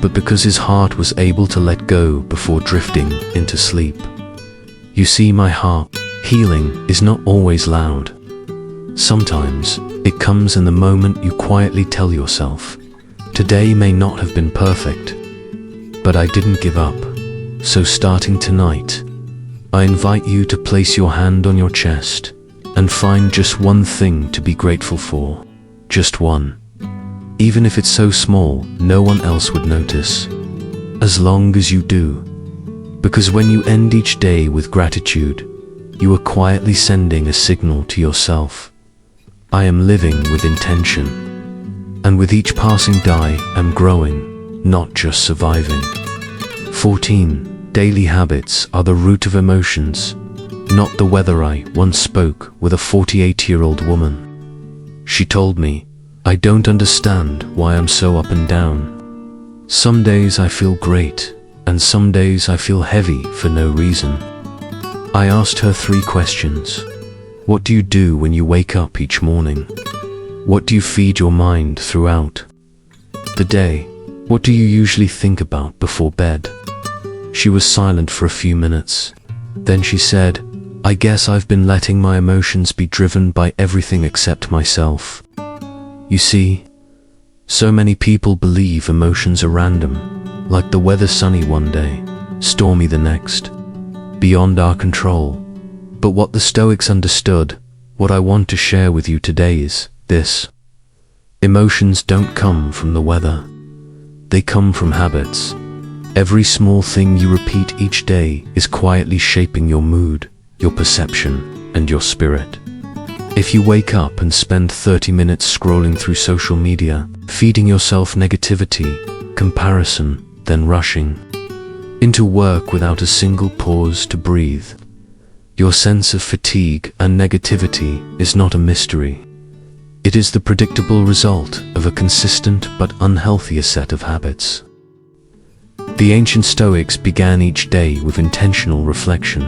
but because his heart was able to let go before drifting into sleep. You see, my heart healing is not always loud. Sometimes it comes in the moment you quietly tell yourself, "Today may not have been perfect, but I didn't give up." So starting tonight, I invite you to place your hand on your chest and find just one thing to be grateful for. Just one. Even if it's so small, no one else would notice. As long as you do. Because when you end each day with gratitude, you are quietly sending a signal to yourself. I am living with intention. And with each passing day, I'm growing, not just surviving. 14. Daily habits are the root of emotions, not the weather. I once spoke with a 48-year-old woman. She told me, "I don't understand why I'm so up and down. Some days I feel great, and some days I feel heavy for no reason." I asked her 3 questions. What do you do when you wake up each morning? What do you feed your mind throughout the day? What do you usually think about before bed? She was silent for a few minutes. Then she said, "I guess I've been letting my emotions be driven by everything except myself." You see, so many people believe emotions are random, like the weather, sunny one day, stormy the next, beyond our control. But what the Stoics understood, what I want to share with you today is this. Emotions don't come from the weather. They come from habits. Every small thing you repeat each day is quietly shaping your mood, your perception, and your spirit. If you wake up and spend 30 minutes scrolling through social media, feeding yourself negativity, comparison, then rushing into work without a single pause to breathe, your sense of fatigue and negativity is not a mystery. It is the predictable result of a consistent but unhealthy set of habits. The ancient Stoics began each day with intentional reflection.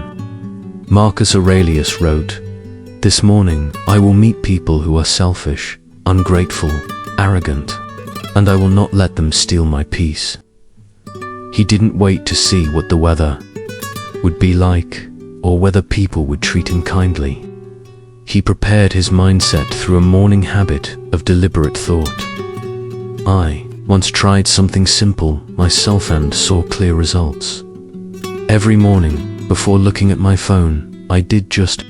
Marcus Aurelius wrote, "This morning I will meet people who are selfish, ungrateful, arrogant, and I will not let them steal my peace." He didn't wait to see what the weather would be like or whether people would treat him kindly. He prepared his mindset through a morning habit of deliberate thought. I once tried something simple myself and saw clear results. Every morning, before looking at my phone, I did just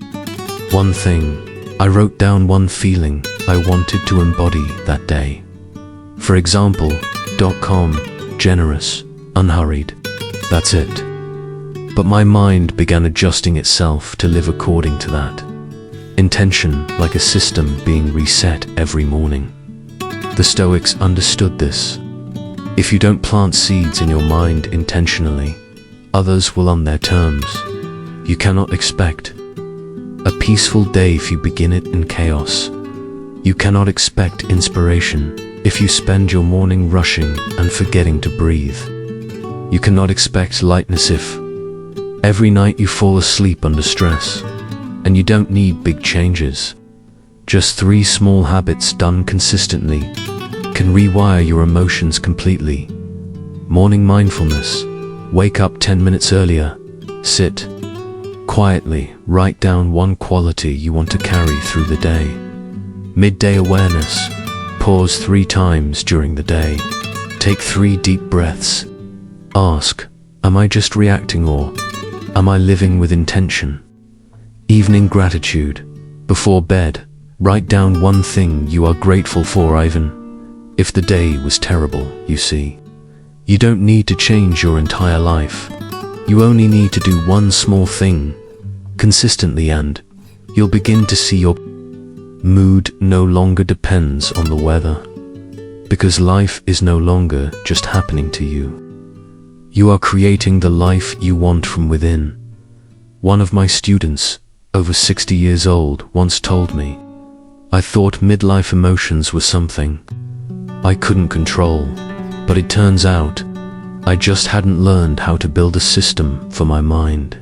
one thing. I wrote down one feeling I wanted to embody that day. For example, calm, generous, unhurried. That's it. But my mind began adjusting itself to live according to that intention, like a system being reset every morning. The Stoics understood this. If you don't plant seeds in your mind intentionally, others will on their terms. You cannot expect a peaceful day if you begin it in chaos. You cannot expect inspiration if you spend your morning rushing and forgetting to breathe. You cannot expect lightness if every night you fall asleep under stress. And you don't need big changes. Just 3 small habits done consistently can rewire your emotions completely. Morning mindfulness. Wake up 10 minutes earlier. Sit quietly. Write down one quality you want to carry through the day. Midday awareness. Pause 3 times during the day. Take 3 deep breaths. Ask, am I just reacting, or am I living with intention? Evening gratitude. Before bed, write down one thing you are grateful for, even if the day was terrible. You see, you don't need to change your entire life. You only need to do one small thing consistently, and you'll begin to see your mood no longer depends on the weather, because life is no longer just happening to you. You are creating the life you want from within. One of my students, over 60 years old, once told me, I thought midlife emotions were something I couldn't control, but it turns out I just hadn't learned how to build a system for my mind.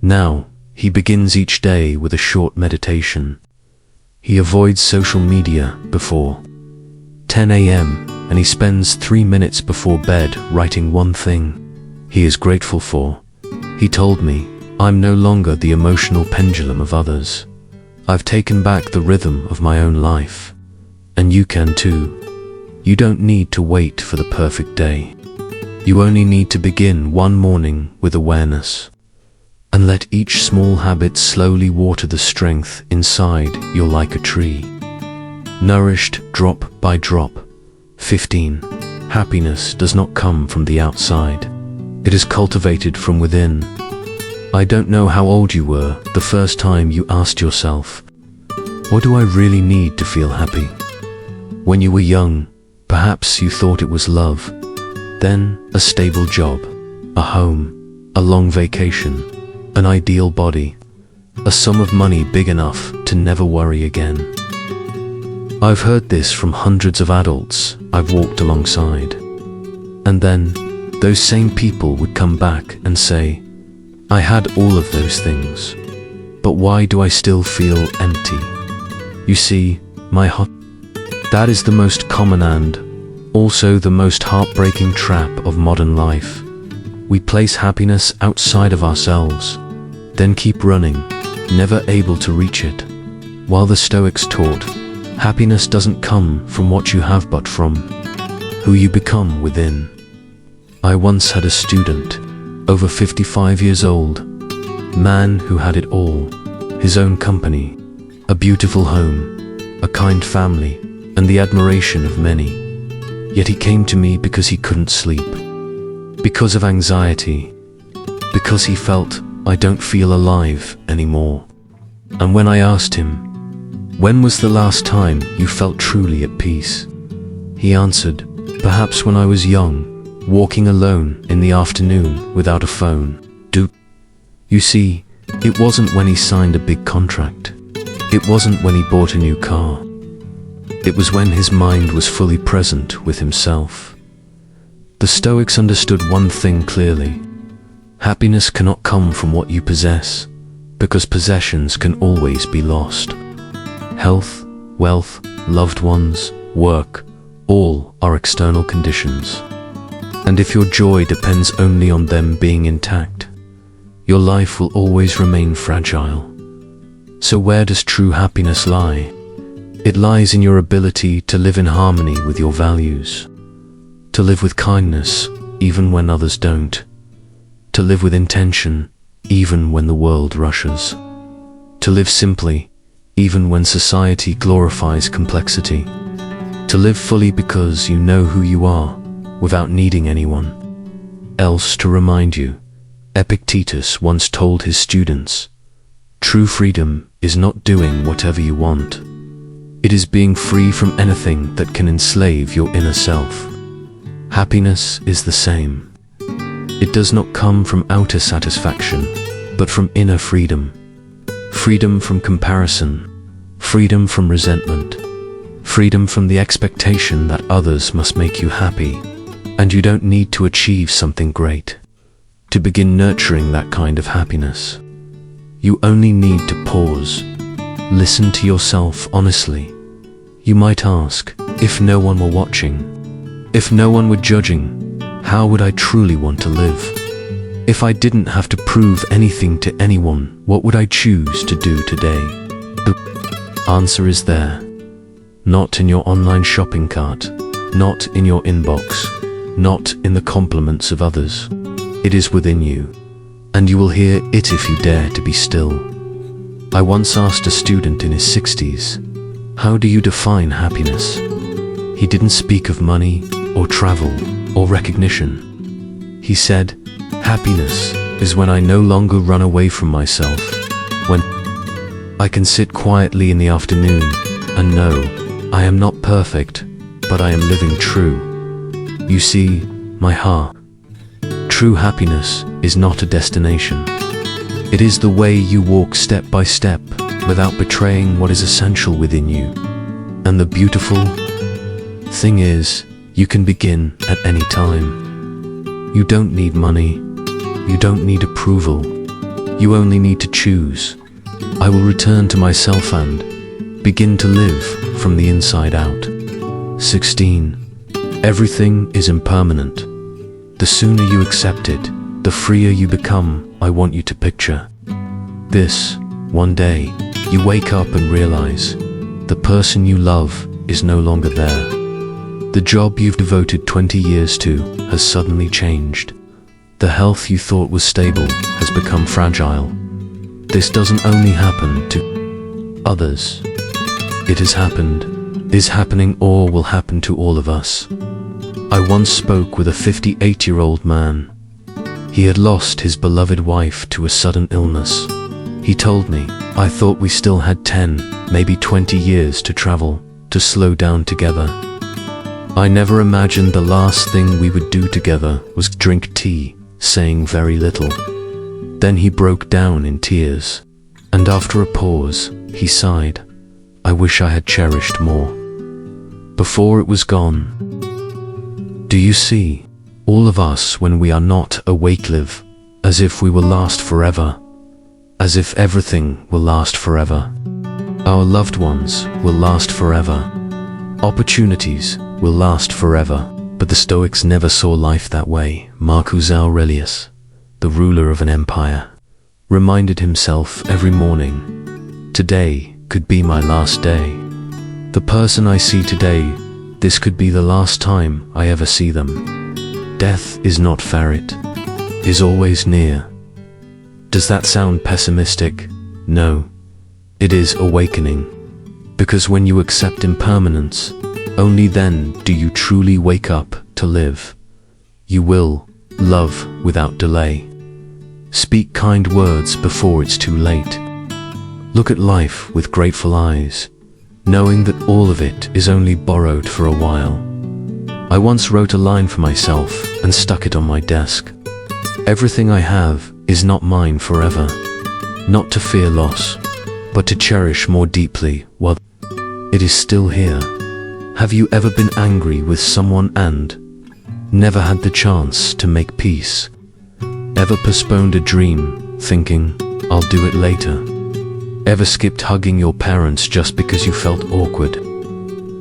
Now, he begins each day with a short meditation. He avoids social media before 10 a.m. and he spends 3 minutes before bed writing one thing he is grateful for. He told me, I'm no longer the emotional pendulum of others. I've taken back the rhythm of my own life. And you can too. You don't need to wait for the perfect day. You only need to begin one morning with awareness. And let each small habit slowly water the strength inside you like a tree. Nourished drop by drop. 15. Happiness does not come from the outside. It is cultivated from within. I don't know how old you were the first time you asked yourself, what do I really need to feel happy? When you were young, perhaps you thought it was love, then a stable job, a home, a long vacation, an ideal body, a sum of money big enough to never worry again. I've heard this from hundreds of adults I've walked alongside. And then, those same people would come back and say, I had all of those things, but why do I still feel empty? You see, that is the most common and also the most heartbreaking trap of modern life. We place happiness outside of ourselves, then keep running, never able to reach it. While the Stoics taught, happiness doesn't come from what you have but from who you become within. I once had a student, over 55 years old, man who had it all, his own company, a beautiful home, a kind family, and the admiration of many. Yet he came to me because he couldn't sleep, because of anxiety, because he felt, I don't feel alive anymore. And when I asked him, when was the last time you felt truly at peace? He answered, perhaps when I was young, walking alone in the afternoon without a phone. You see, it wasn't when he signed a big contract. It wasn't when he bought a new car. It was when his mind was fully present with himself. The Stoics understood one thing clearly. Happiness cannot come from what you possess, because possessions can always be lost. Health, wealth, loved ones, work, all are external conditions. And if your joy depends only on them being intact, your life will always remain fragile. So where does true happiness lie? It lies in your ability to live in harmony with your values, to live with kindness even when others don't, to live with intention even when the world rushes, to live simply even when society glorifies complexity, to live fully because you know who you are without needing anyone else to remind you. Epictetus once told his students, true freedom is not doing whatever you want. It is being free from anything that can enslave your inner self. Happiness is the same. It does not come from outer satisfaction, but from inner freedom. Freedom from comparison, freedom from resentment, freedom from the expectation that others must make you happy. And you don't need to achieve something great to begin nurturing that kind of happiness. You only need to pause, listen to yourself honestly. You might ask, If no one were watching, if no one were judging, how would I truly want to live? If I didn't have to prove anything to anyone, what would I choose to do today? The answer is there. Not in your online shopping cart, not in your inbox, not in the compliments of others. It is within you, and you will hear it if you dare to be still. I once asked a student in his 60s, "How do you define happiness?" He didn't speak of money, or travel, or recognition. He said, "Happiness is when I no longer run away from myself, when I can sit quietly in the afternoon and know I am not perfect, but I am living true. You see, my heart, true happiness is not a destination. It is the way you walk step by step without betraying what is essential within you. And the beautiful thing is, you can begin at any time. You don't need money. You don't need approval. You only need to choose. I will return to myself and begin to live from the inside out." 16. Everything is impermanent. The sooner you accept it, the freer you become. I want you to picture this. One day, you wake up and realize the person you love is no longer there. The job you've devoted 20 years to has suddenly changed. The health you thought was stable has become fragile. This doesn't only happen to others. It has happened, is happening, or will happen to all of us. I once spoke with a 58-year-old man. He had lost his beloved wife to a sudden illness. He told me, "I thought we still had 10, maybe 20 years to travel, to slow down together. I never imagined the last thing we would do together was drink tea, saying very little." Then he broke down in tears, and after a pause, he sighed, "I wish I had cherished more before it was gone." Do you see? All of us, when we are not awake, live as if we will last forever, as if everything will last forever. Our loved ones will last forever. Opportunities will last forever. But the Stoics never saw life that way. Marcus Aurelius, the ruler of an empire, reminded himself every morning, "Today could be my last day. The person I see today, this could be the last time I ever see them." Death is not far, it is always near. Does that sound pessimistic? No. It is awakening. Because when you accept impermanence, only then do you truly wake up to live. You will love without delay. Speak kind words before it's too late. Look at life with grateful eyes, knowing that all of it is only borrowed for a while. I once wrote a line for myself and stuck it on my desk. Everything I have is not mine forever. Not to fear loss, but to cherish more deeply while it is still here. Have you ever been angry with someone and never had the chance to make peace? Ever postponed a dream, thinking, "I'll do it later"? Ever skipped hugging your parents just because you felt awkward?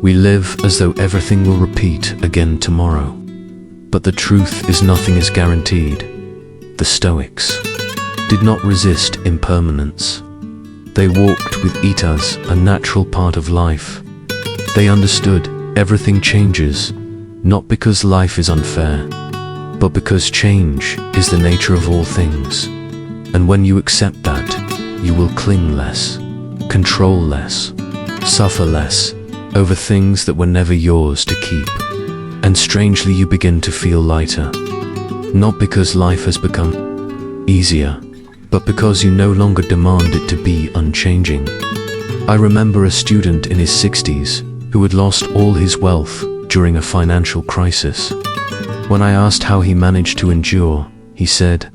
We live as though everything will repeat again tomorrow. But the truth is, nothing is guaranteed. The Stoics did not resist impermanence. They walked with it as a natural part of life. They understood everything changes, not because life is unfair, but because change is the nature of all things. And when you accept that, you will cling less, control less, suffer less over things that were never yours to keep. And strangely, you begin to feel lighter. Not because life has become easier, but because you no longer demand it to be unchanging. I remember a student in his 60s who had lost all his wealth during a financial crisis. When I asked how he managed to endure, he said,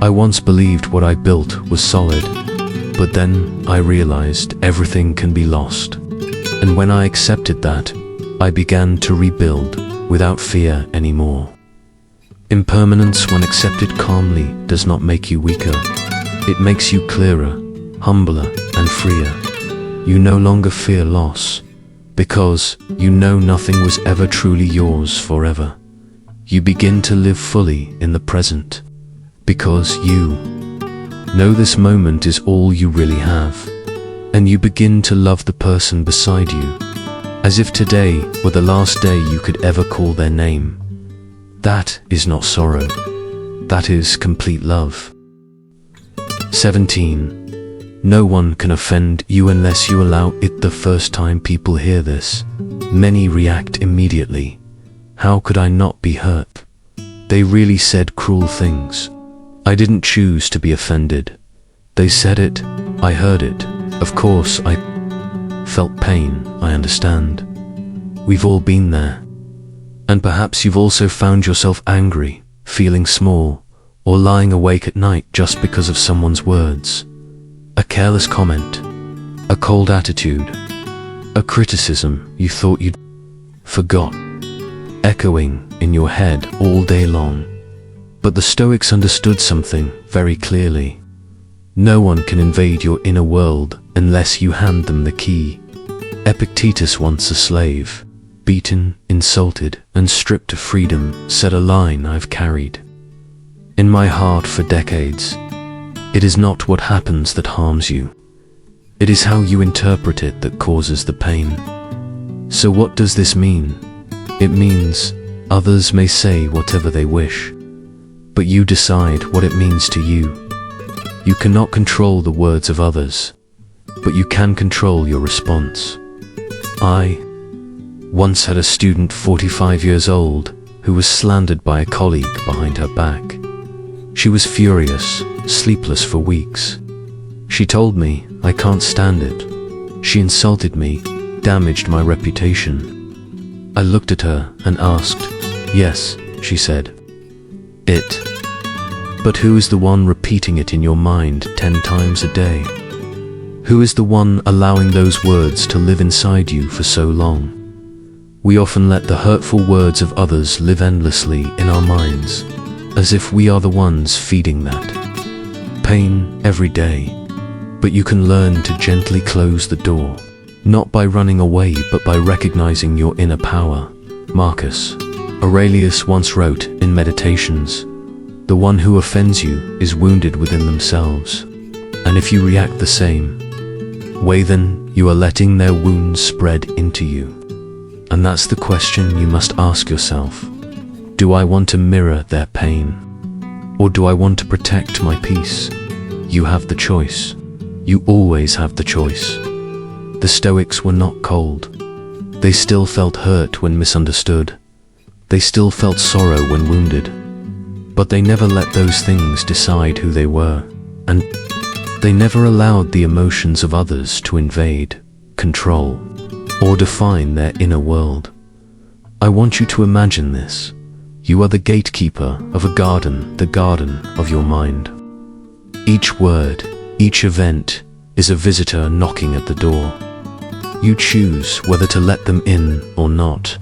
"I once believed what I built was solid, but then I realized everything can be lost. And when I accepted that, I began to rebuild without fear anymore." Impermanence, when accepted calmly, does not make you weaker. It makes you clearer, humbler, and freer. You no longer fear loss. Because you know nothing was ever truly yours forever. You begin to live fully in the present. Because you know this moment is all you really have. And you begin to love the person beside you, as if today were the last day you could ever call their name. That is not sorrow. That is complete love. 17. No one can offend you unless you allow it. The first time people hear this, many react immediately. How could I not be hurt? They really said cruel things. I didn't choose to be offended. They said it, I heard it. Of course, I felt pain, I understand. We've all been there. And perhaps you've also found yourself angry, feeling small, or lying awake at night just because of someone's words. A careless comment, a cold attitude, a criticism you thought you'd forgot, echoing in your head all day long. But the Stoics understood something very clearly. No one can invade your inner world unless you hand them the key. Epictetus, once a slave, beaten, insulted, and stripped of freedom, said a line I've carried in my heart for decades. It is not what happens that harms you. It is how you interpret it that causes the pain. So what does this mean? It means others may say whatever they wish, but you decide what it means to you. You cannot control the words of others, but you can control your response. I once had a student 45 years old who was slandered by a colleague behind her back. She was furious, sleepless for weeks. She told me, I can't stand it. She insulted me, damaged my reputation. I looked at her and asked, yes, she said. It. But who is the one repeating it in your mind 10 times a day? Who is the one allowing those words to live inside you for so long? We often let the hurtful words of others live endlessly in our minds, as if we are the ones feeding that pain every day. But you can learn to gently close the door, not by running away but by recognizing your inner power. Marcus Aurelius once wrote in Meditations, the one who offends you is wounded within themselves, and if you react the same way, then you are letting their wounds spread into you. And that's the question you must ask yourself. Do I want to mirror their pain? Or do I want to protect my peace? You have the choice. You always have the choice. The Stoics were not cold. They still felt hurt when misunderstood. They still felt sorrow when wounded. But they never let those things decide who they were. And they never allowed the emotions of others to invade, control, or define their inner world. I want you to imagine this. You are the gatekeeper of a garden, the garden of your mind. Each word, each event is a visitor knocking at the door. You choose whether to let them in or not.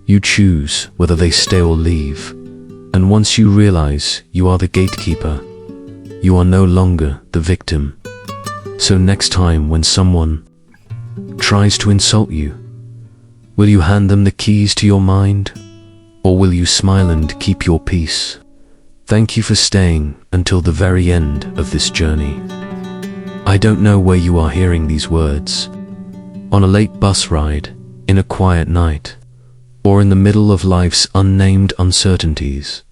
You choose whether they stay or leave. And once you realize you are the gatekeeper, you are no longer the victim. So next time when someone tries to insult you, will you hand them the keys to your mind? Or will you smile and keep your peace? Thank you for staying until the very end of this journey. I don't know where you are hearing these words. On a late bus ride, in a quiet night, or in the middle of life's unnamed uncertainties.